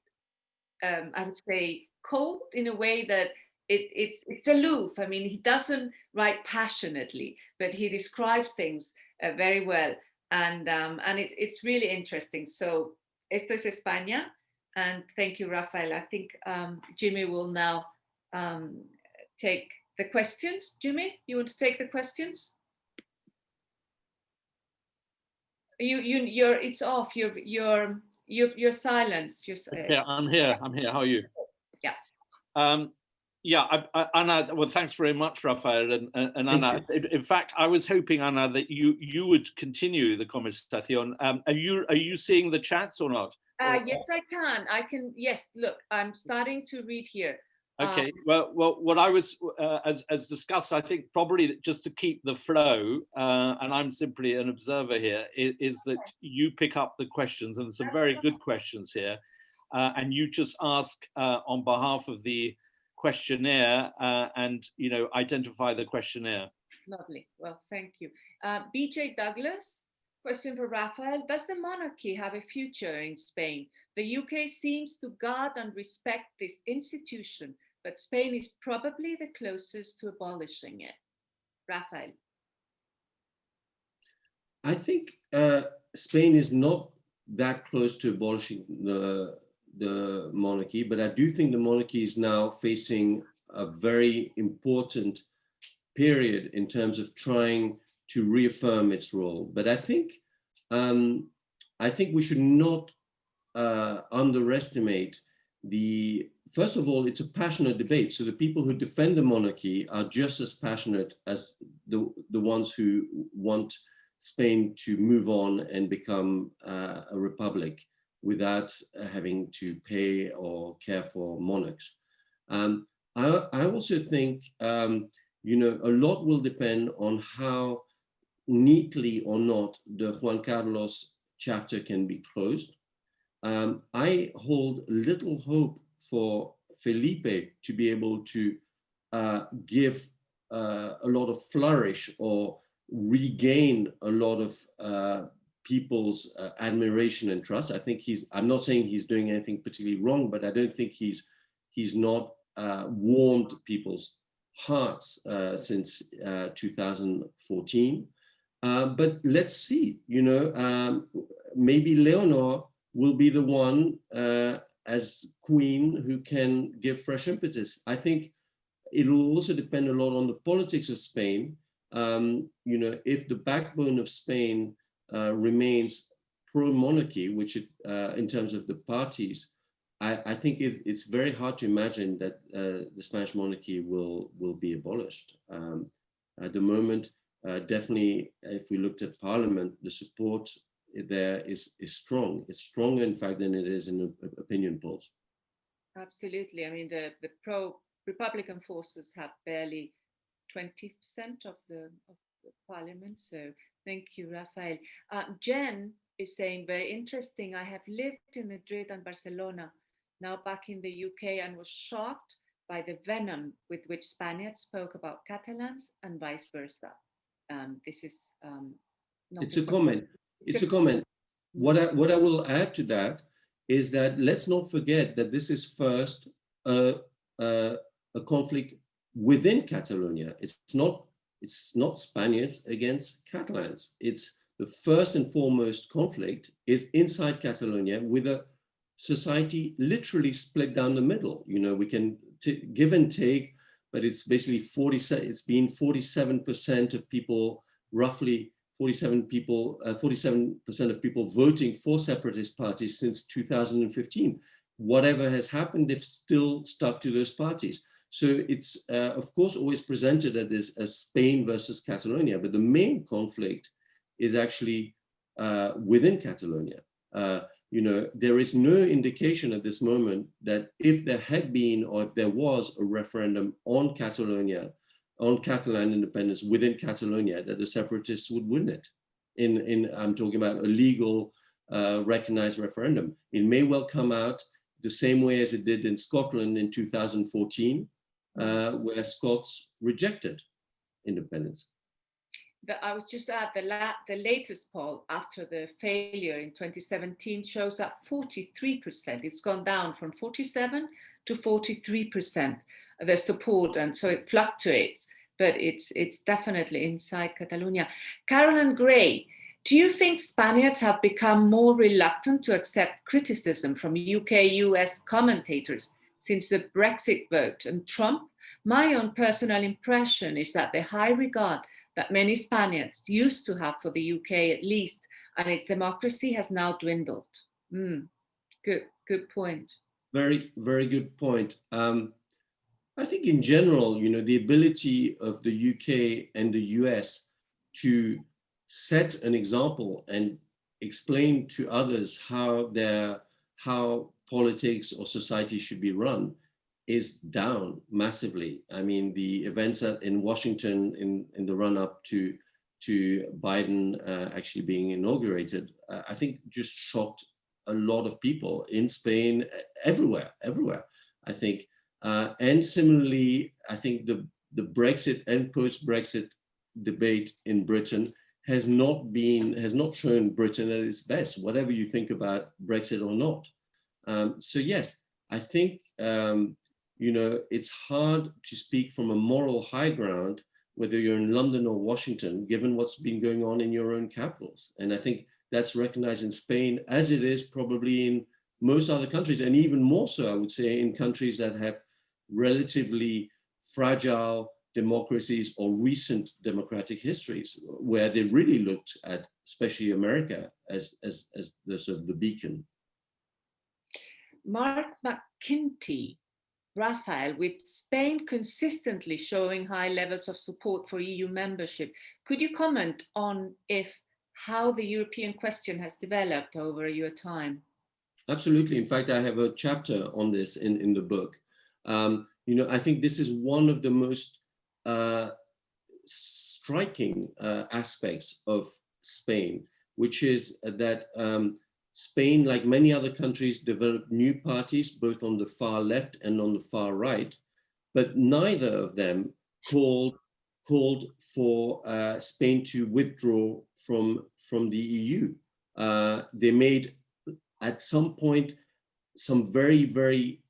I would say, cold in a way that it's aloof. I mean, he doesn't write passionately, but he describes things very well, and it's really interesting. So, Esto es España, and thank you, Raphael. I think Jimmy will now take the questions. Jimmy, you want to take the questions? It's off. You're silenced. Yeah, I'm here. How are you? Yeah. Yeah, Anna. Well, thanks very much, Raphael and Anna. In fact, I was hoping, Anna, that you would continue the conversation. Are you seeing the chats or not? Yes, I can. Yes, look, I'm starting to read here. Okay. Well, what I was, as discussed, I think probably just to keep the flow, and I'm simply an observer here, is that you pick up the questions, and some very good questions here, and you just ask on behalf of the questionnaire, and identify the questionnaire. Lovely. Well, thank you. BJ Douglas, question for Raphael. Does the monarchy have a future in Spain? The UK seems to guard and respect this institution, but Spain is probably the closest to abolishing it. Raphael. I think Spain is not that close to abolishing the monarchy, but I do think the monarchy is now facing a very important period in terms of trying to reaffirm its role. But I think we should not underestimate first of all, it's a passionate debate. So the people who defend the monarchy are just as passionate as the ones who want Spain to move on and become a republic without having to pay or care for monarchs. I also think, a lot will depend on how neatly or not the Juan Carlos chapter can be closed. I hold little hope for Felipe to be able to give a lot of flourish or regain a lot of people's admiration and trust. I think I'm not saying he's doing anything particularly wrong, but I don't think he's not warmed people's hearts since 2014. But let's see, maybe Leonor will be the one as queen who can give fresh impetus. I think it will also depend a lot on the politics of Spain. If the backbone of Spain remains pro-monarchy, which in terms of the parties, I think it's very hard to imagine that the Spanish monarchy will be abolished. At the moment, definitely, if we looked at Parliament, the support there is strong. It's stronger, in fact, than it is in opinion polls. Absolutely. I mean, the pro-Republican forces have barely 20% of the Parliament. So thank you, Raphael. Jen is saying, very interesting. I have lived in Madrid and Barcelona. now back in the UK, and was shocked by the venom with which Spaniards spoke about Catalans and vice versa. This is it's a comment. It's a comment. What I will add to that is that let's not forget that this is first a conflict within Catalonia. It's not Spaniards against Catalans. It's the first and foremost conflict is inside Catalonia, with a society literally split down the middle. You know, we can give and take, but it's basically 47% of people, roughly 47% of people voting for separatist parties since 2015. Whatever has happened, they've still stuck to those parties. So it's, of course, always presented as Spain versus Catalonia, but the main conflict is actually within Catalonia. You know, there is no indication at this moment that if there had been, or if there was a referendum on Catalonia, on Catalan independence within Catalonia, that the separatists would win it. I'm talking about a legal, recognized referendum. It may well come out the same way as it did in Scotland in 2014, where Scots rejected independence. I was just at the latest poll after the failure in 2017 shows that 43%, it's gone down from 47 to 43%, the support, and so it fluctuates, but it's definitely inside Catalonia. Carolyn Gray, do you think Spaniards have become more reluctant to accept criticism from UK-US commentators since the Brexit vote and Trump? My own personal impression is that the high regard that many Spaniards used to have for the UK, at least, and its democracy has now dwindled. Good point. Very, very good point. I think in general, you know, the ability of the UK and the US to set an example and explain to others how politics or society should be run is down massively. I mean, the events in Washington in the run-up to Biden actually being inaugurated, I think just shocked a lot of people in Spain, everywhere, I think. And similarly, I think the Brexit and post-Brexit debate in Britain has not shown Britain at its best, whatever you think about Brexit or not. So yes, I think, you know, it's hard to speak from a moral high ground, whether you're in London or Washington, given what's been going on in your own capitals. And I think that's recognized in Spain, as it is probably in most other countries, and even more so, I would say, in countries that have relatively fragile democracies or recent democratic histories, where they really looked at, especially America, as the sort of the beacon. Mark McKinty, Raphael, with Spain consistently showing high levels of support for EU membership, could you comment on how the European question has developed over your time? Absolutely. In fact, I have a chapter on this in the book. You know, I think this is one of the most striking aspects of Spain, which is that Spain, like many other countries, developed new parties, both on the far left and on the far right, but neither of them called for Spain to withdraw from the EU. They made, at some point, some very, very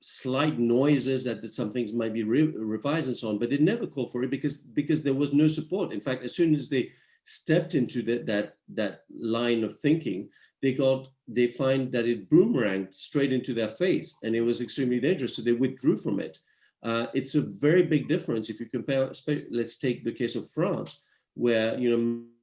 slight noises that some things might be revised and so on, but they never called for it because there was no support. In fact, as soon as they stepped into that line of thinking, they find that it boomeranged straight into their face, and it was extremely dangerous. So they withdrew from it. It's a very big difference if you compare. Let's take the case of France, where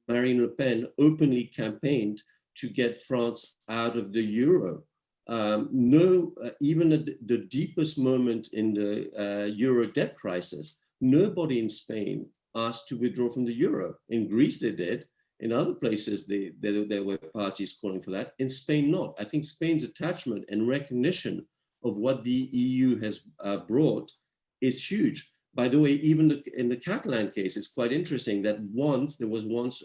Marine Le Pen openly campaigned to get France out of the euro. Even at the deepest moment in the euro debt crisis, nobody in Spain asked to withdraw from the euro. In Greece, they did. In other places, there were parties calling for that. In Spain, not. I think Spain's attachment and recognition of what the EU has brought is huge. By the way, even in the Catalan case, it's quite interesting that there was once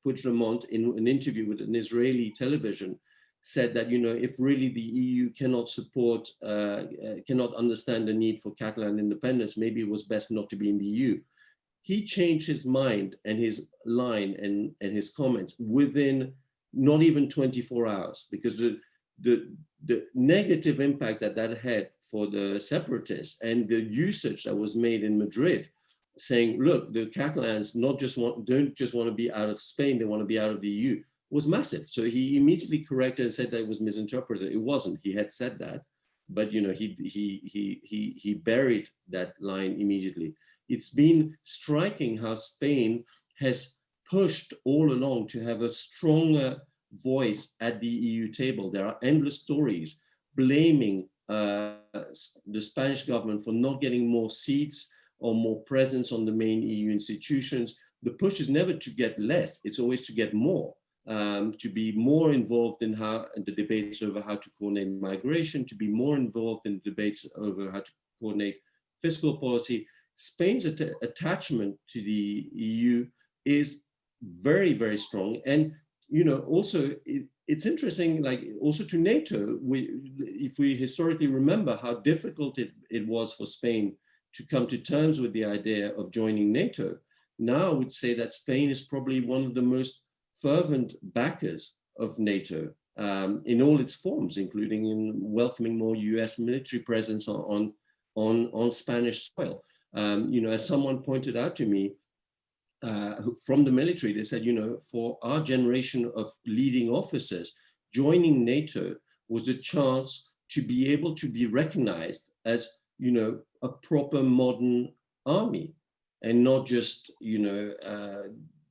Puigdemont in an interview with an Israeli television said that, you know, if really the EU cannot support, cannot understand the need for Catalan independence, maybe it was best not to be in the EU. He changed his mind and his line and his comments within not even 24 hours, because the negative impact that had for the separatists and the usage that was made in Madrid, saying, look, the Catalans don't just want to be out of Spain, they want to be out of the EU, was massive. So he immediately corrected and said that it was misinterpreted. It wasn't. He had said that, but you know, he buried that line immediately. It's been striking how Spain has pushed all along to have a stronger voice at the EU table. There are endless stories blaming the Spanish government for not getting more seats or more presence on the main EU institutions. The push is never to get less, it's always to get more, to be more involved in the debates over how to coordinate migration, to be more involved in debates over how to coordinate fiscal policy. Spain's attachment to the EU is very, very strong. And, you know, also it's interesting, like also to NATO, if we historically remember how difficult it was for Spain to come to terms with the idea of joining NATO, now I would say that Spain is probably one of the most fervent backers of NATO in all its forms, including in welcoming more US military presence on Spanish soil. You know, as someone pointed out to me from the military, they said, you know, for our generation of leading officers, joining NATO was the chance to be able to be recognized as, you know, a proper modern army, and not just, you know,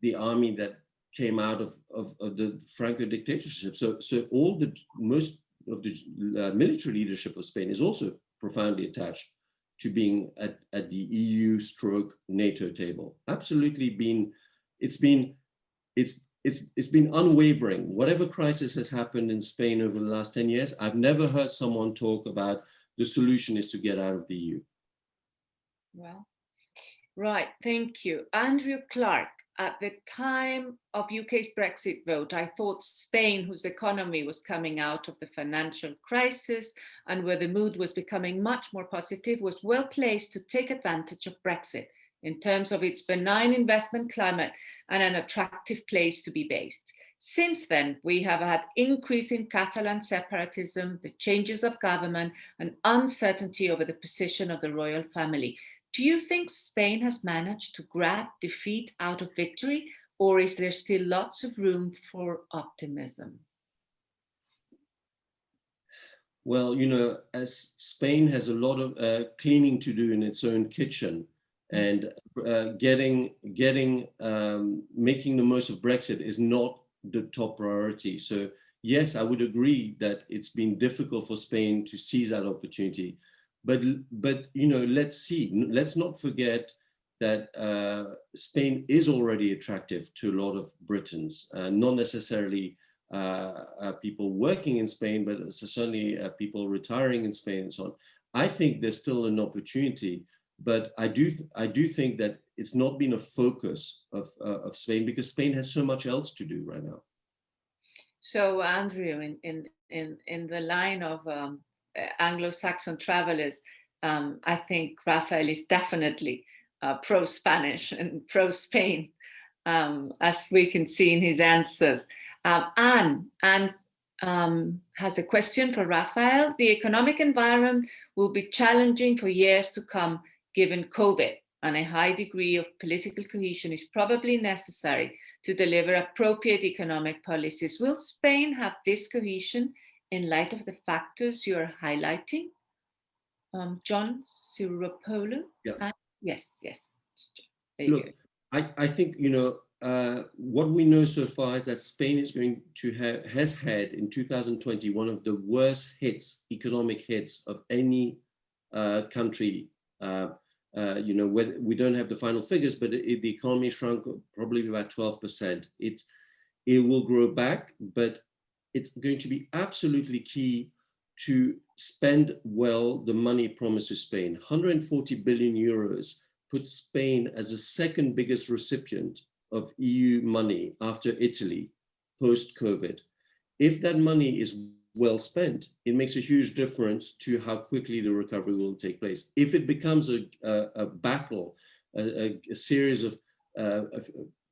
the army that came out of the Franco dictatorship. So most of the military leadership of Spain is also profoundly attached to being at the EU/NATO table. Absolutely it's been unwavering. Whatever crisis has happened in Spain over the last 10 years, I've never heard someone talk about the solution is to get out of the EU. Well, right, thank you. Andrew Clark, at the time of UK's Brexit vote, I thought Spain, whose economy was coming out of the financial crisis and where the mood was becoming much more positive, was well placed to take advantage of Brexit in terms of its benign investment climate and an attractive place to be based. Since then, we have had increasing Catalan separatism, the changes of government, and uncertainty over the position of the royal family. Do you think Spain has managed to grab defeat out of victory, or is there still lots of room for optimism? Well, you know, as Spain has a lot of cleaning to do in its own kitchen, and making the most of Brexit is not the top priority. So yes, I would agree that it's been difficult for Spain to seize that opportunity. But you know, let's see. Let's not forget that Spain is already attractive to a lot of Britons, not necessarily people working in Spain, but certainly people retiring in Spain and so on. I think there's still an opportunity, but I do think that it's not been a focus of Spain because Spain has so much else to do right now. So Andrew, in the line of Anglo-Saxon travelers, I think Raphael is definitely pro-Spanish and pro-Spain, as we can see in his answers. Anne has a question for Raphael. The economic environment will be challenging for years to come, given COVID, and a high degree of political cohesion is probably necessary to deliver appropriate economic policies. Will Spain have this cohesion in light of the factors you're highlighting? John Siropoulou? Yeah. Yes. There Look, you go. I think, you know, what we know so far is that Spain is going to has had in 2020 one of the worst economic hits of any country. You know, we don't have the final figures, but the economy shrunk probably about 12%. It will grow back, but it's going to be absolutely key to spend well the money promised to Spain. 140 billion euros puts Spain as the second biggest recipient of EU money after Italy post-COVID. if that money is well spent, it makes a huge difference to how quickly the recovery will take place. If it becomes a battle, a series of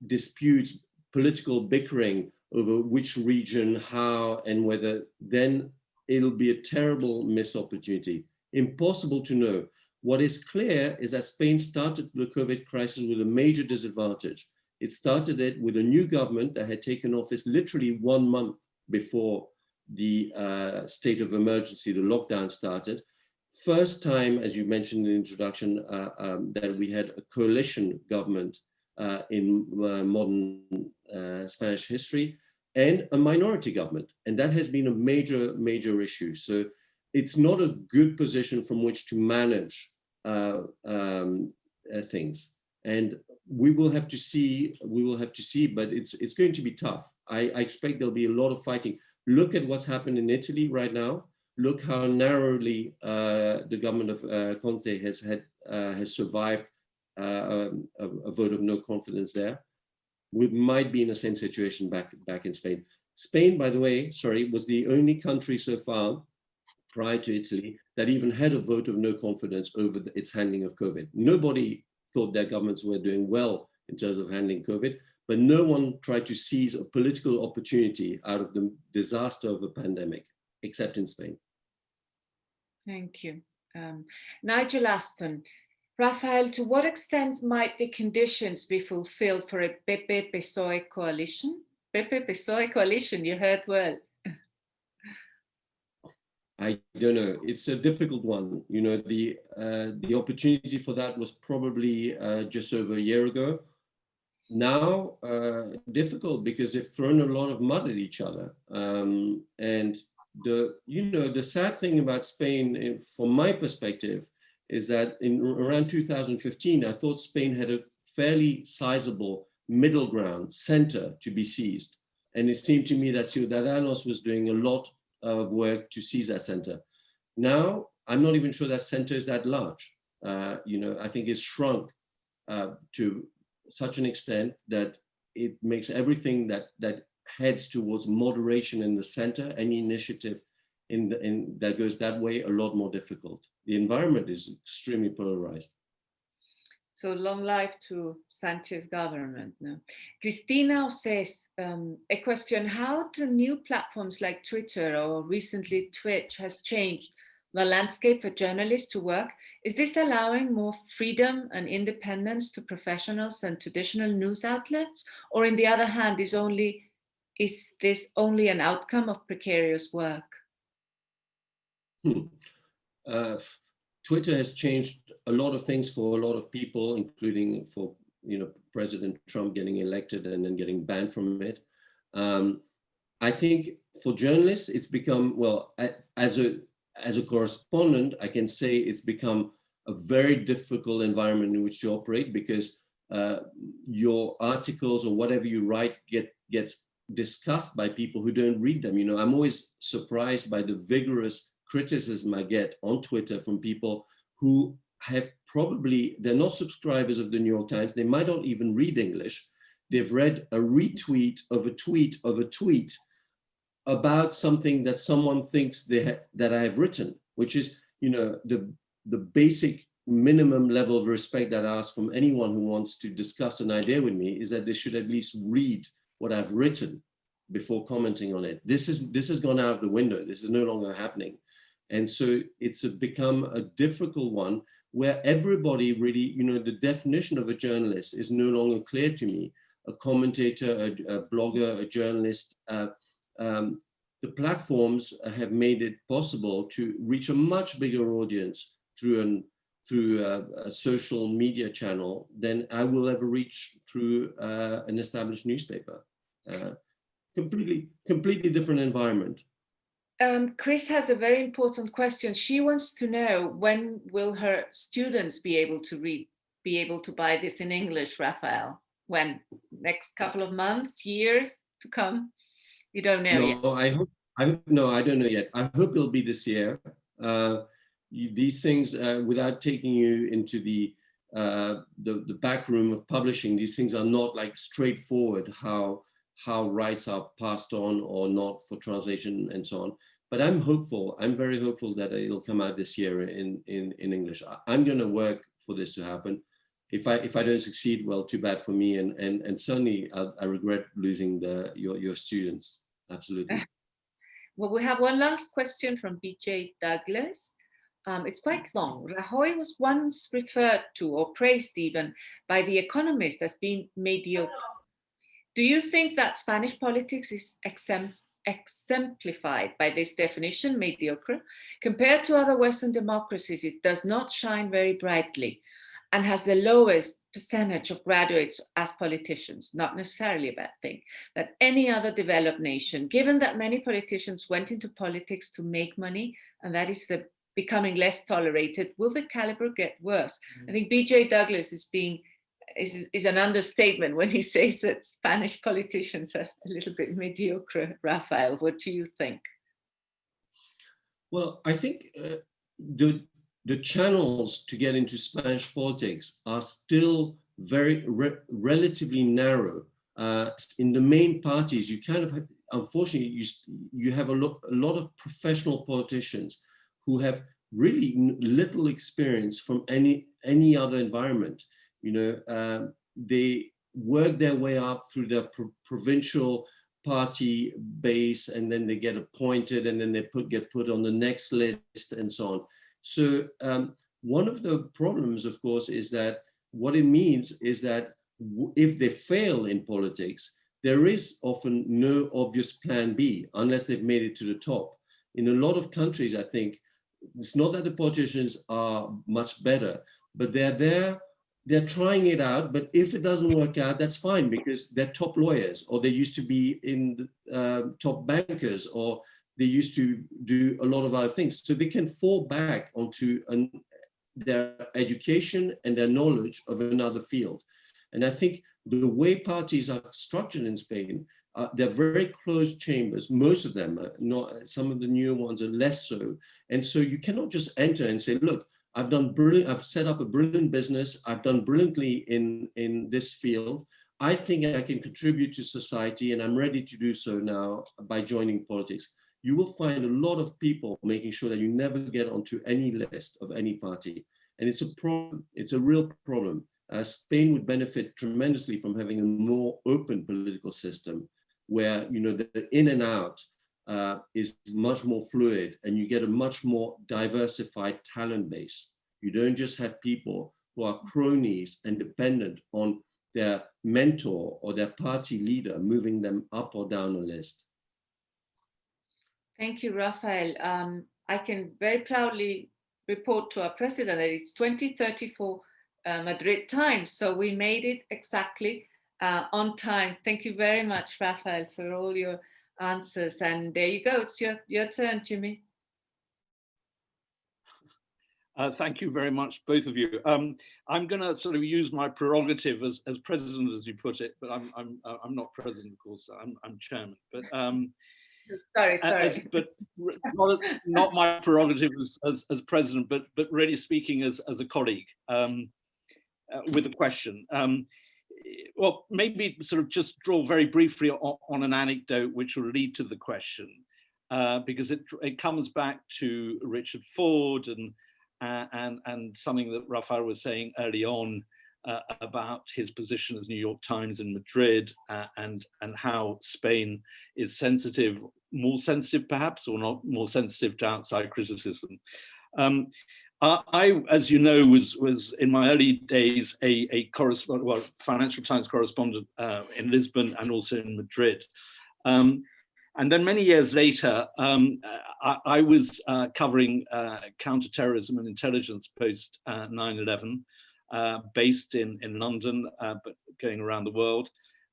disputes, political bickering over which region, how, and whether, then it'll be a terrible missed opportunity. Impossible to know. What is clear is that Spain started the COVID crisis with a major disadvantage. It started it with a new government that had taken office literally 1 month before the state of emergency, the lockdown started. First time, as you mentioned in the introduction, that we had a coalition government in modern Spanish history, and a minority government. And that has been a major, major issue. So it's not a good position from which to manage things. And we will have to see, but it's going to be tough. I expect there'll be a lot of fighting. Look at what's happened in Italy right now. Look how narrowly the government of Conte has survived a vote of no confidence there. We might be in the same situation back in Spain. Spain, by the way, was the only country so far, prior to Italy, that even had a vote of no confidence over its handling of COVID. Nobody thought their governments were doing well in terms of handling COVID, but no one tried to seize a political opportunity out of the disaster of a pandemic, except in Spain. Thank you. Nigel Aston. Raphael, to what extent might the conditions be fulfilled for a PP-PSOE coalition? PP-PSOE coalition, you heard well. I don't know. It's a difficult one. You know, the opportunity for that was probably just over a year ago. Now, difficult because they've thrown a lot of mud at each other. And the sad thing about Spain, from my perspective, is that in around 2015, I thought Spain had a fairly sizable middle ground center to be seized. And it seemed to me that Ciudadanos was doing a lot of work to seize that center. Now, I'm not even sure that center is that large. I think it's shrunk to such an extent that it makes everything that heads towards moderation in the center, any initiative that goes that way, a lot more difficult. The environment is extremely polarized. So long life to Sanchez government. No? Cristina says, a question, how do new platforms like Twitter or recently Twitch has changed the landscape for journalists to work? Is this allowing more freedom and independence to professionals and traditional news outlets? Or on the other hand, is this only an outcome of precarious work? Twitter has changed a lot of things for a lot of people, including for President Trump getting elected and then getting banned from it. I think for journalists, it's become, well, as a correspondent, I can say it's become a very difficult environment in which to operate because your articles or whatever you write gets discussed by people who don't read them. I'm always surprised by the vigorous criticism I get on Twitter from people who have they're not subscribers of the New York Times. They might not even read English. They've read a retweet of a tweet of a tweet about something that someone thinks that I have written, which is, the basic minimum level of respect that I ask from anyone who wants to discuss an idea with me is that they should at least read what I've written before commenting on it. This has gone out of the window. This is no longer happening. And so it's become a difficult one where everybody really, the definition of a journalist is no longer clear to me. A commentator, a blogger, a journalist, the platforms have made it possible to reach a much bigger audience through a social media channel than I will ever reach through an established newspaper. Completely different environment. Chris has a very important question. She wants to know, when will her students be able to buy this in English, Raphael? When? Next couple of months, years to come? You don't know yet. I don't know yet. I hope it'll be this year. These things, without taking you into the back room of publishing, these things are not like straightforward how how rights are passed on or not for translation and so on. But I'm hopeful. I'm very hopeful that it'll come out this year in English. I'm going to work for this to happen. If I don't succeed, well, too bad for me. And certainly, I regret losing your students. Absolutely. Well, we have one last question from BJ Douglas. It's quite long. Rajoy was once referred to or praised even by The Economist as being mediocre. Do you think that Spanish politics is exemplified by this definition, mediocre? Compared to other Western democracies, it does not shine very brightly and has the lowest percentage of graduates as politicians, not necessarily a bad thing, that any other developed nation, given that many politicians went into politics to make money, and that is becoming less tolerated, will the caliber get worse? I think BJ Douglas is an understatement when he says that Spanish politicians are a little bit mediocre. Raphael, what do you think? Well, I think the channels to get into Spanish politics are still very relatively narrow. In the main parties, you kind of have, unfortunately, you have a lot of professional politicians who have really little experience from any other environment. You know, they work their way up through their provincial party base, and then they get appointed, and then they get put on the next list, and so on. So one of the problems, of course, is that what it means is that if they fail in politics, there is often no obvious plan B unless they've made it to the top. In a lot of countries, I think, it's not that the politicians are much better, but they're there, they're trying it out, but if it doesn't work out, that's fine, because they're top lawyers, or they used to be in top bankers, or they used to do a lot of other things. So they can fall back onto their education and their knowledge of another field. And I think the way parties are structured in Spain, they're very closed chambers. Most of them are not, some of the newer ones are less so. And so you cannot just enter and say, look, I've set up a brilliant business. I've done brilliantly in this field. I think I can contribute to society, and I'm ready to do so now by joining politics. You will find a lot of people making sure that you never get onto any list of any party. And it's a problem. It's a real problem. Spain would benefit tremendously from having a more open political system where, you know, the in and out is much more fluid, and you get a much more diversified talent base. You don't just have people who are cronies and dependent on their mentor or their party leader moving them up or down a list. Thank you, Raphael. I can very proudly report to our president that it's 2034 Madrid time, so we made it exactly on time. Thank you very much, Raphael, for all your answers. And there you go. It's your turn, Jimmy. Thank you very much, both of you. I'm going to sort of use my prerogative as president, as you put it, but I'm not president, of course. I'm chairman. But sorry. But not my prerogative as president, but really speaking as a colleague with a question. Well, maybe sort of just draw very briefly on an anecdote which will lead to the question, because it comes back to Richard Ford and something that Raphael was saying early on about his position as New York Times in Madrid, and how Spain is sensitive, more sensitive perhaps, or not more sensitive to outside criticism. I, as you know, was in my early days a correspondent, well, Financial Times correspondent in Lisbon and also in Madrid. And then many years later, I was covering counterterrorism and intelligence post 9/11, based in London, but going around the world.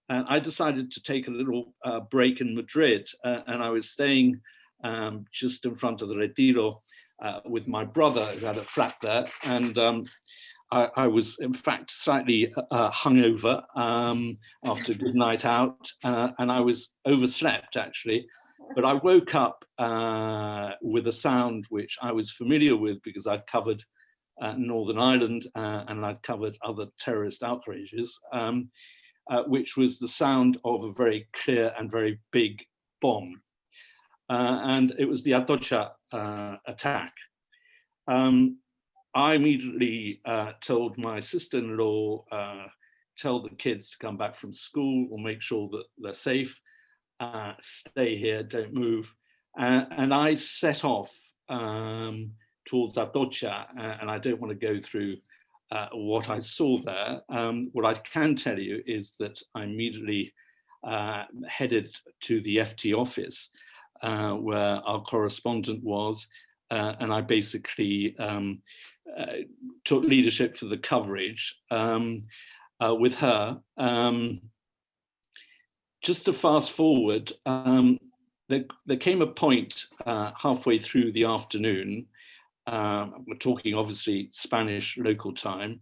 And I decided to take a little break in Madrid, and I was staying just in front of the Retiro with my brother, who had a flat there. And I was, in fact, slightly hungover after a good night out, and I was overslept, actually. But I woke up with a sound which I was familiar with because I'd covered Northern Ireland and I'd covered other terrorist outrages. which was the sound of a very clear and very big bomb. And it was the Atocha attack. I immediately told my sister-in-law, tell the kids to come back from school or make sure that they're safe, stay here, don't move. And I set off towards Atocha, and I don't want to go through what I saw there. What I can tell you is that I immediately headed to the FT office where our correspondent was, and I basically took leadership for the coverage with her. Just to fast forward, there came a point halfway through the afternoon, we're talking obviously Spanish local time,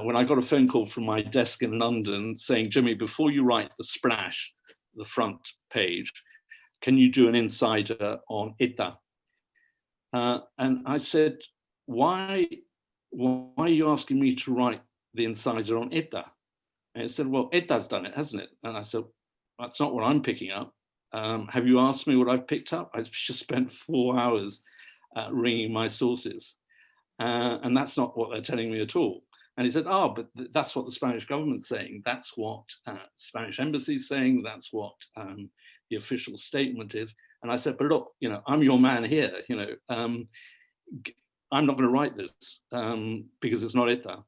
when I got a phone call from my desk in London saying, Jimmy, before you write the splash, the front page, can you do an insider on ETA? And I said, why are you asking me to write the insider on ETA? And he said, well, ETA's done it, hasn't it? And I said, that's not what I'm picking up. Have you asked me what I've picked up? I've just spent 4 hours ringing my sources. And that's not what they're telling me at all. And he said, oh, but that's what the Spanish government's saying. That's what Spanish embassy is saying. That's what the official statement is. And I said, but look, you know, I'm your man here. You know, I'm not going to write this because it's not ETA.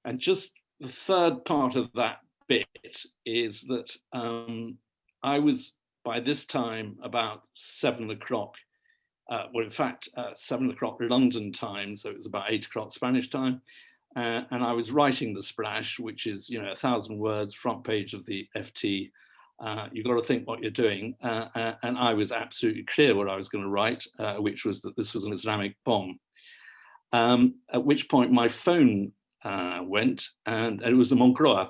And just the third part of that bit is that I was, by this time, about 7 o'clock, well, in fact, 7 o'clock London time, so it was about 8 o'clock Spanish time. And I was writing the splash, which is, you know, 1,000 words, front page of the FT. You've got to think what you're doing. And I was absolutely clear what I was going to write, which was that this was an Islamic bomb. At which point my phone went, and it was the Moncloa.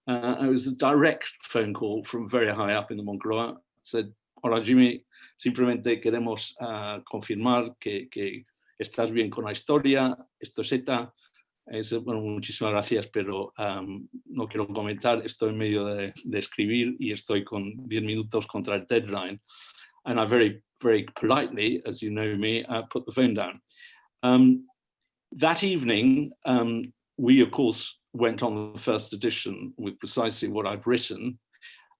It was a direct phone call from very high up in the Moncloa. It said, hola Jimmy, simplemente queremos confirmar que estás bien con la historia, esto es ETA. Bueno, muchísimas gracias, pero no quiero comentar, estoy en medio de escribir y estoy con 10 minutos contra el deadline. And I very, very politely, as you know me, put the phone down. That evening, we, of course, went on the first edition with precisely what I'd written.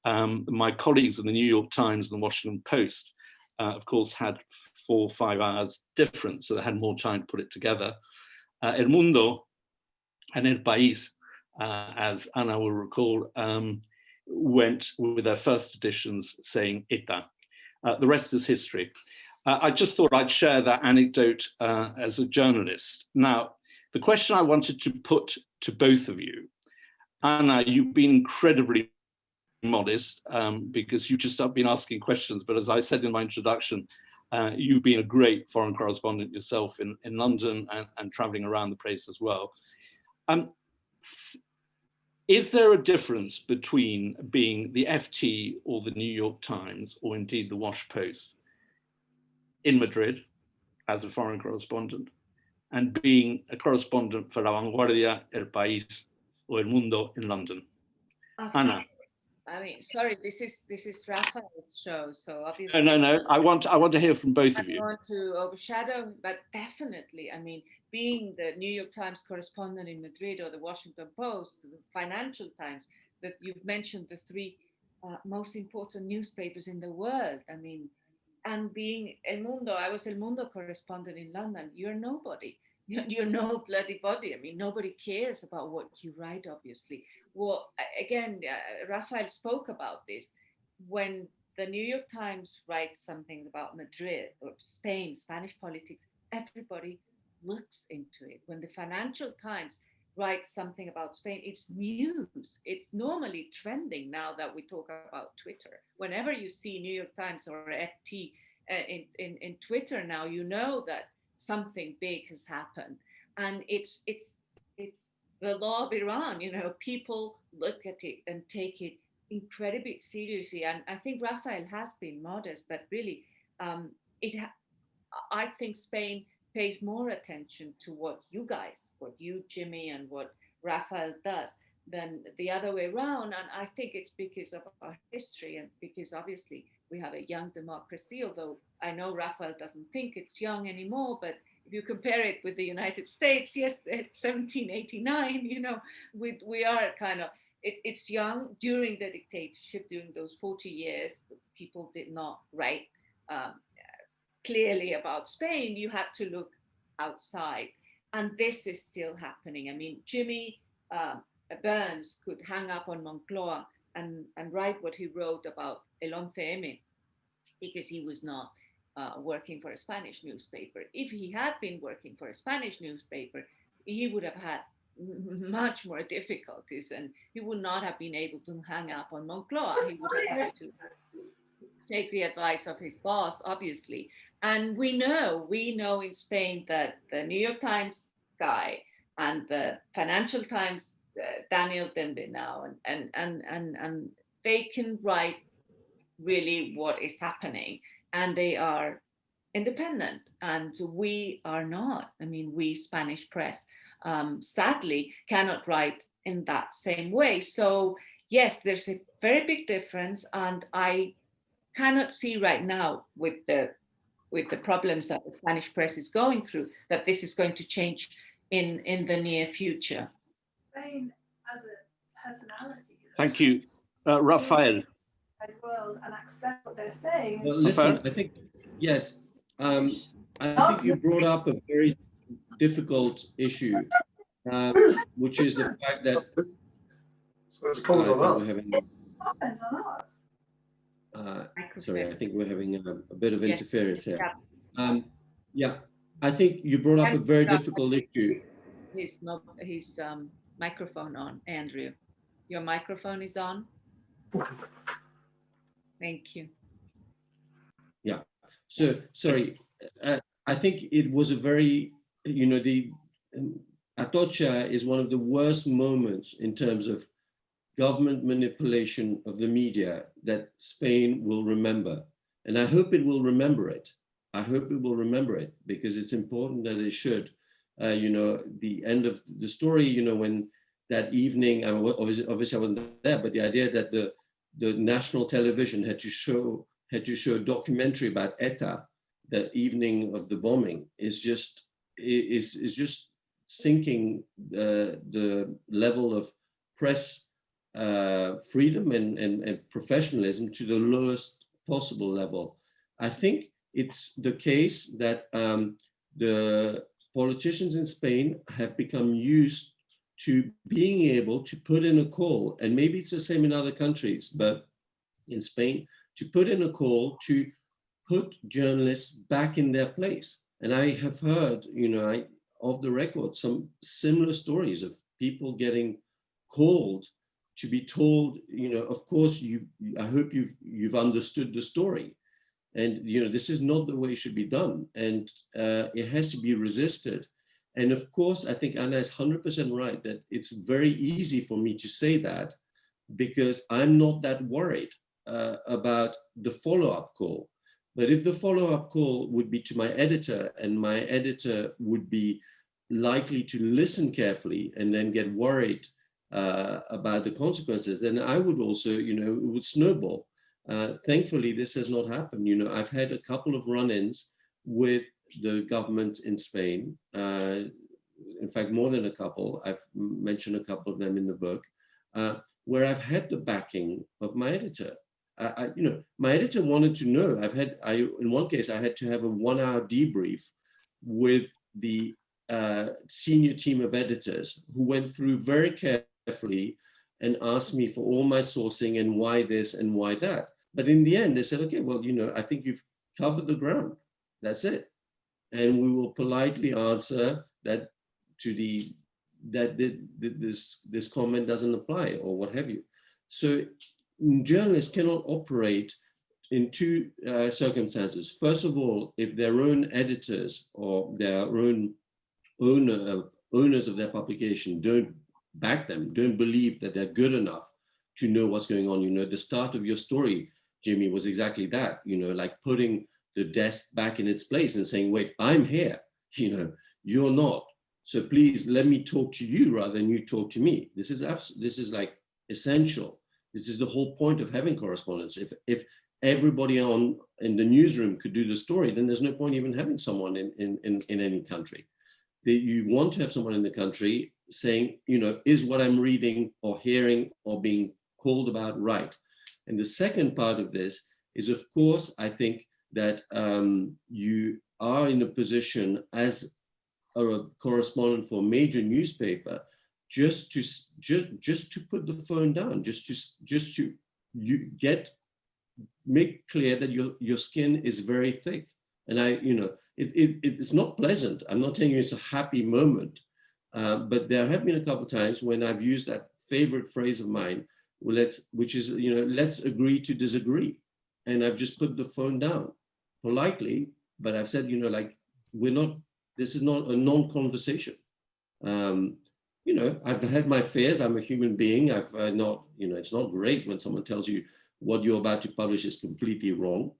My colleagues in the New York Times and the Washington Post, of course, had 4 or 5 hours difference, so they had more time to put it together. El Mundo and El País, as Ana will recall, went with their first editions saying ETA. The rest is history. I just thought I'd share that anecdote as a journalist. Now, the question I wanted to put to both of you, Ana, you've been incredibly modest because you've just been asking questions, but as I said in my introduction, you've been a great foreign correspondent yourself in London and traveling around the place as well. Is there a difference between being the FT or the New York Times, or indeed the Wash Post, in Madrid as a foreign correspondent, and being a correspondent for La Vanguardia, El País, or El Mundo in London? Ana. I mean, sorry, this is Raphael's show, so obviously. No. I want to hear from both of you. I want to overshadow, but definitely, I mean, being the New York Times correspondent in Madrid or the Washington Post, the Financial Times, that you've mentioned the 3 most important newspapers in the world. I mean, and being El Mundo, I was El Mundo correspondent in London. You're nobody. You're no bloody body. I mean, nobody cares about what you write, obviously. Well, again, Raphael spoke about this. When the New York Times writes some things about Madrid or Spain, Spanish politics, everybody looks into it. When the Financial Times writes something about Spain, it's news. It's normally trending now that we talk about Twitter. Whenever you see New York Times or FT in Twitter now, you know that something big has happened. And it's the law of Iran, you know, people look at it and take it incredibly seriously. And I think Raphael has been modest, but really, I think Spain pays more attention to what you guys, what you, Jimmy, and what Raphael does the other way around. And I think it's because of our history, and because obviously we have a young democracy, although I know Raphael doesn't think it's young anymore, but if you compare it with the United States, yes, 1789, you know, we are kind of, it's young. During the dictatorship, during those 40 years, people did not write clearly about Spain. You had to look outside. And this is still happening. I mean, Jimmy Burns could hang up on Moncloa and write what he wrote about El 11M because he was not working for a Spanish newspaper. If he had been working for a Spanish newspaper, he would have had much more difficulties, and he would not have been able to hang up on Moncloa. He would have had to take the advice of his boss, obviously. And we know in Spain that the New York Times guy and the Financial Times, Daniel Dembe now, and they can write really what is happening, and they are independent, and we are not. I mean, we Spanish press, sadly, cannot write in that same way. So yes, there's a very big difference, and I cannot see right now with the problems that the Spanish press is going through that this is going to change in the near future. Spain as a personality. Thank you, Raphael. World and accept what they're saying. Well, listen, I think, yes, I think you brought up a very difficult issue, which is the fact that Comment on us. Sorry, I think we're having a bit of interference here. Yeah, I think you brought up a very difficult issue. His microphone on, Andrew. Your microphone is on. Thank you. Yeah, so sorry, I think it was a very, you know, the Atocha is one of the worst moments in terms of government manipulation of the media that Spain will remember. And I hope it will remember it. I hope it will remember it, because it's important that it should. You know, the end of the story, you know, when that evening, obviously I wasn't there, but the idea that the national television had to show a documentary about ETA, the evening of the bombing, is just sinking the level of press freedom and professionalism to the lowest possible level. I think it's the case that the politicians in Spain have become used to being able to put in a call, and maybe it's the same in other countries, but in Spain, to put in a call to put journalists back in their place. And I have heard, you know, off the record, some similar stories of people getting called to be told, you know, of course, I hope you've understood the story. And, you know, this is not the way it should be done. And it has to be resisted. And of course, I think Anna is 100% right that it's very easy for me to say that, because I'm not that worried about the follow-up call. But if the follow-up call would be to my editor, and my editor would be likely to listen carefully and then get worried about the consequences, then I would also, you know, it would snowball. Thankfully, this has not happened. You know, I've had a couple of run-ins with the government in Spain. In fact, more than a couple. I've mentioned a couple of them in the book, where I've had the backing of my editor. You know, my editor wanted to know. In one case, I had to have a 1-hour debrief with the senior team of editors, who went through very carefully and asked me for all my sourcing and why this and why that. But in the end, they said, okay, well, you know, I think you've covered the ground. That's it. And we will politely answer that this comment doesn't apply, or what have you. So journalists cannot operate in two circumstances. First of all, if their own editors or their own owners of their publication don't back them, don't believe that they're good enough to know what's going on. You know, the start of your story, Jimmy, was exactly that, you know, like putting the desk back in its place and saying, wait, I'm here, you know, you're not. So please let me talk to you rather than you talk to me. This is like essential. This is the whole point of having correspondence. If everybody in the newsroom could do the story, then there's no point even having someone in any country. You want to have someone in the country saying, you know, is what I'm reading or hearing or being called about right? And the second part of this is, of course, I think that you are in a position as a correspondent for a major newspaper just to put the phone down, just to make clear that your skin is very thick. And it's not pleasant. I'm not telling you it's a happy moment, but there have been a couple of times when I've used that favorite phrase of mine, which is, you know, let's agree to disagree. And I've just put the phone down politely, but I've said, you know, like, this is not a non-conversation. You know, I've had my fears. I'm a human being. It's not great when someone tells you what you're about to publish is completely wrong.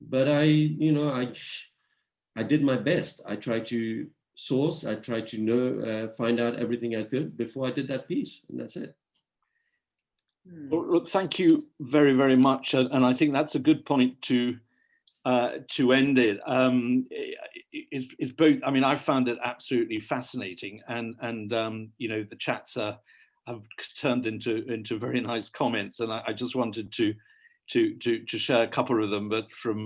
But I did my best. I tried to source. I tried to find out everything I could before I did that piece, and that's it. Well, thank you very, very much, and I think that's a good point to end it. It's both. I mean, I found it absolutely fascinating, and you know, the chats have turned into very nice comments, and I just wanted to share a couple of them. But from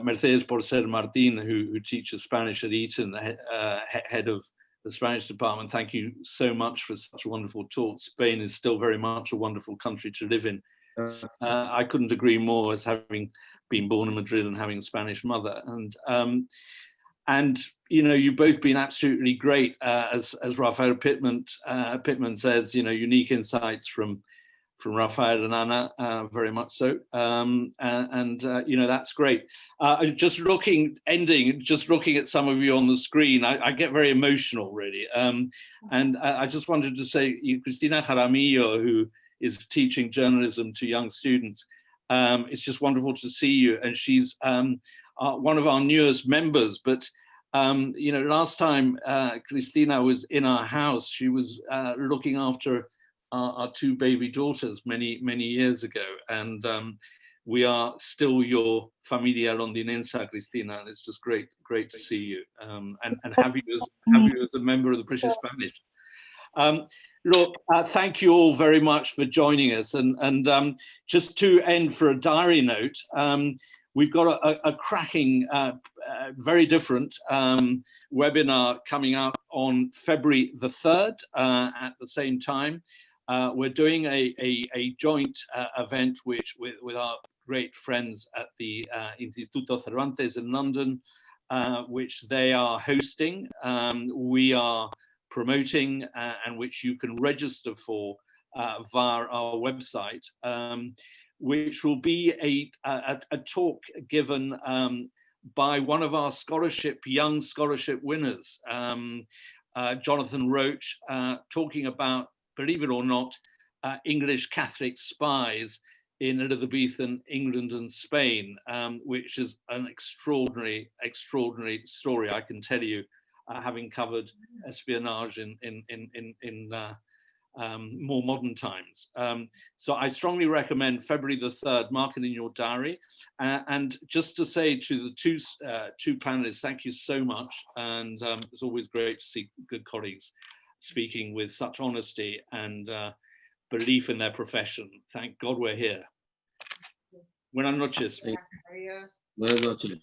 Mercedes Porcer Martin, who teaches Spanish at Eton, head of the Spanish department. Thank you so much for such a wonderful talk. Spain is still very much a wonderful country to live in. I couldn't agree more, as having been born in Madrid and having a Spanish mother. And you know, you've both been absolutely great, as Raphael Pittman says, you know, unique insights from Raphael and Ana, very much so. You know, that's great. Just looking at some of you on the screen, I get very emotional, really. And I just wanted to say, Cristina Jaramillo, who is teaching journalism to young students, it's just wonderful to see you. And she's one of our newest members. But you know, last time Cristina was in our house, she was looking after our two baby daughters many years ago, and we are still your familia londinense, Cristina, and it's just great to see you, and have you as a member of the British Spanish. Look, thank you all very much for joining us, and just to end for a diary note, we've got a cracking, very different webinar coming up on February the 3rd at the same time. We're doing a joint event with our great friends at the Instituto Cervantes in London, which they are hosting. We are promoting, and which you can register for via our website, which will be a talk given by one of our young scholarship winners, Jonathan Roach, talking about, believe it or not, English Catholic spies in Elizabethan England and Spain, which is an extraordinary story, I can tell you, having covered espionage in more modern times. So I strongly recommend February the 3rd, mark it in your diary. And just to say to the two panelists, thank you so much. And it's always great to see good colleagues speaking with such honesty and belief in their profession. Thank God we're here. Buenas noches. Buenas noches.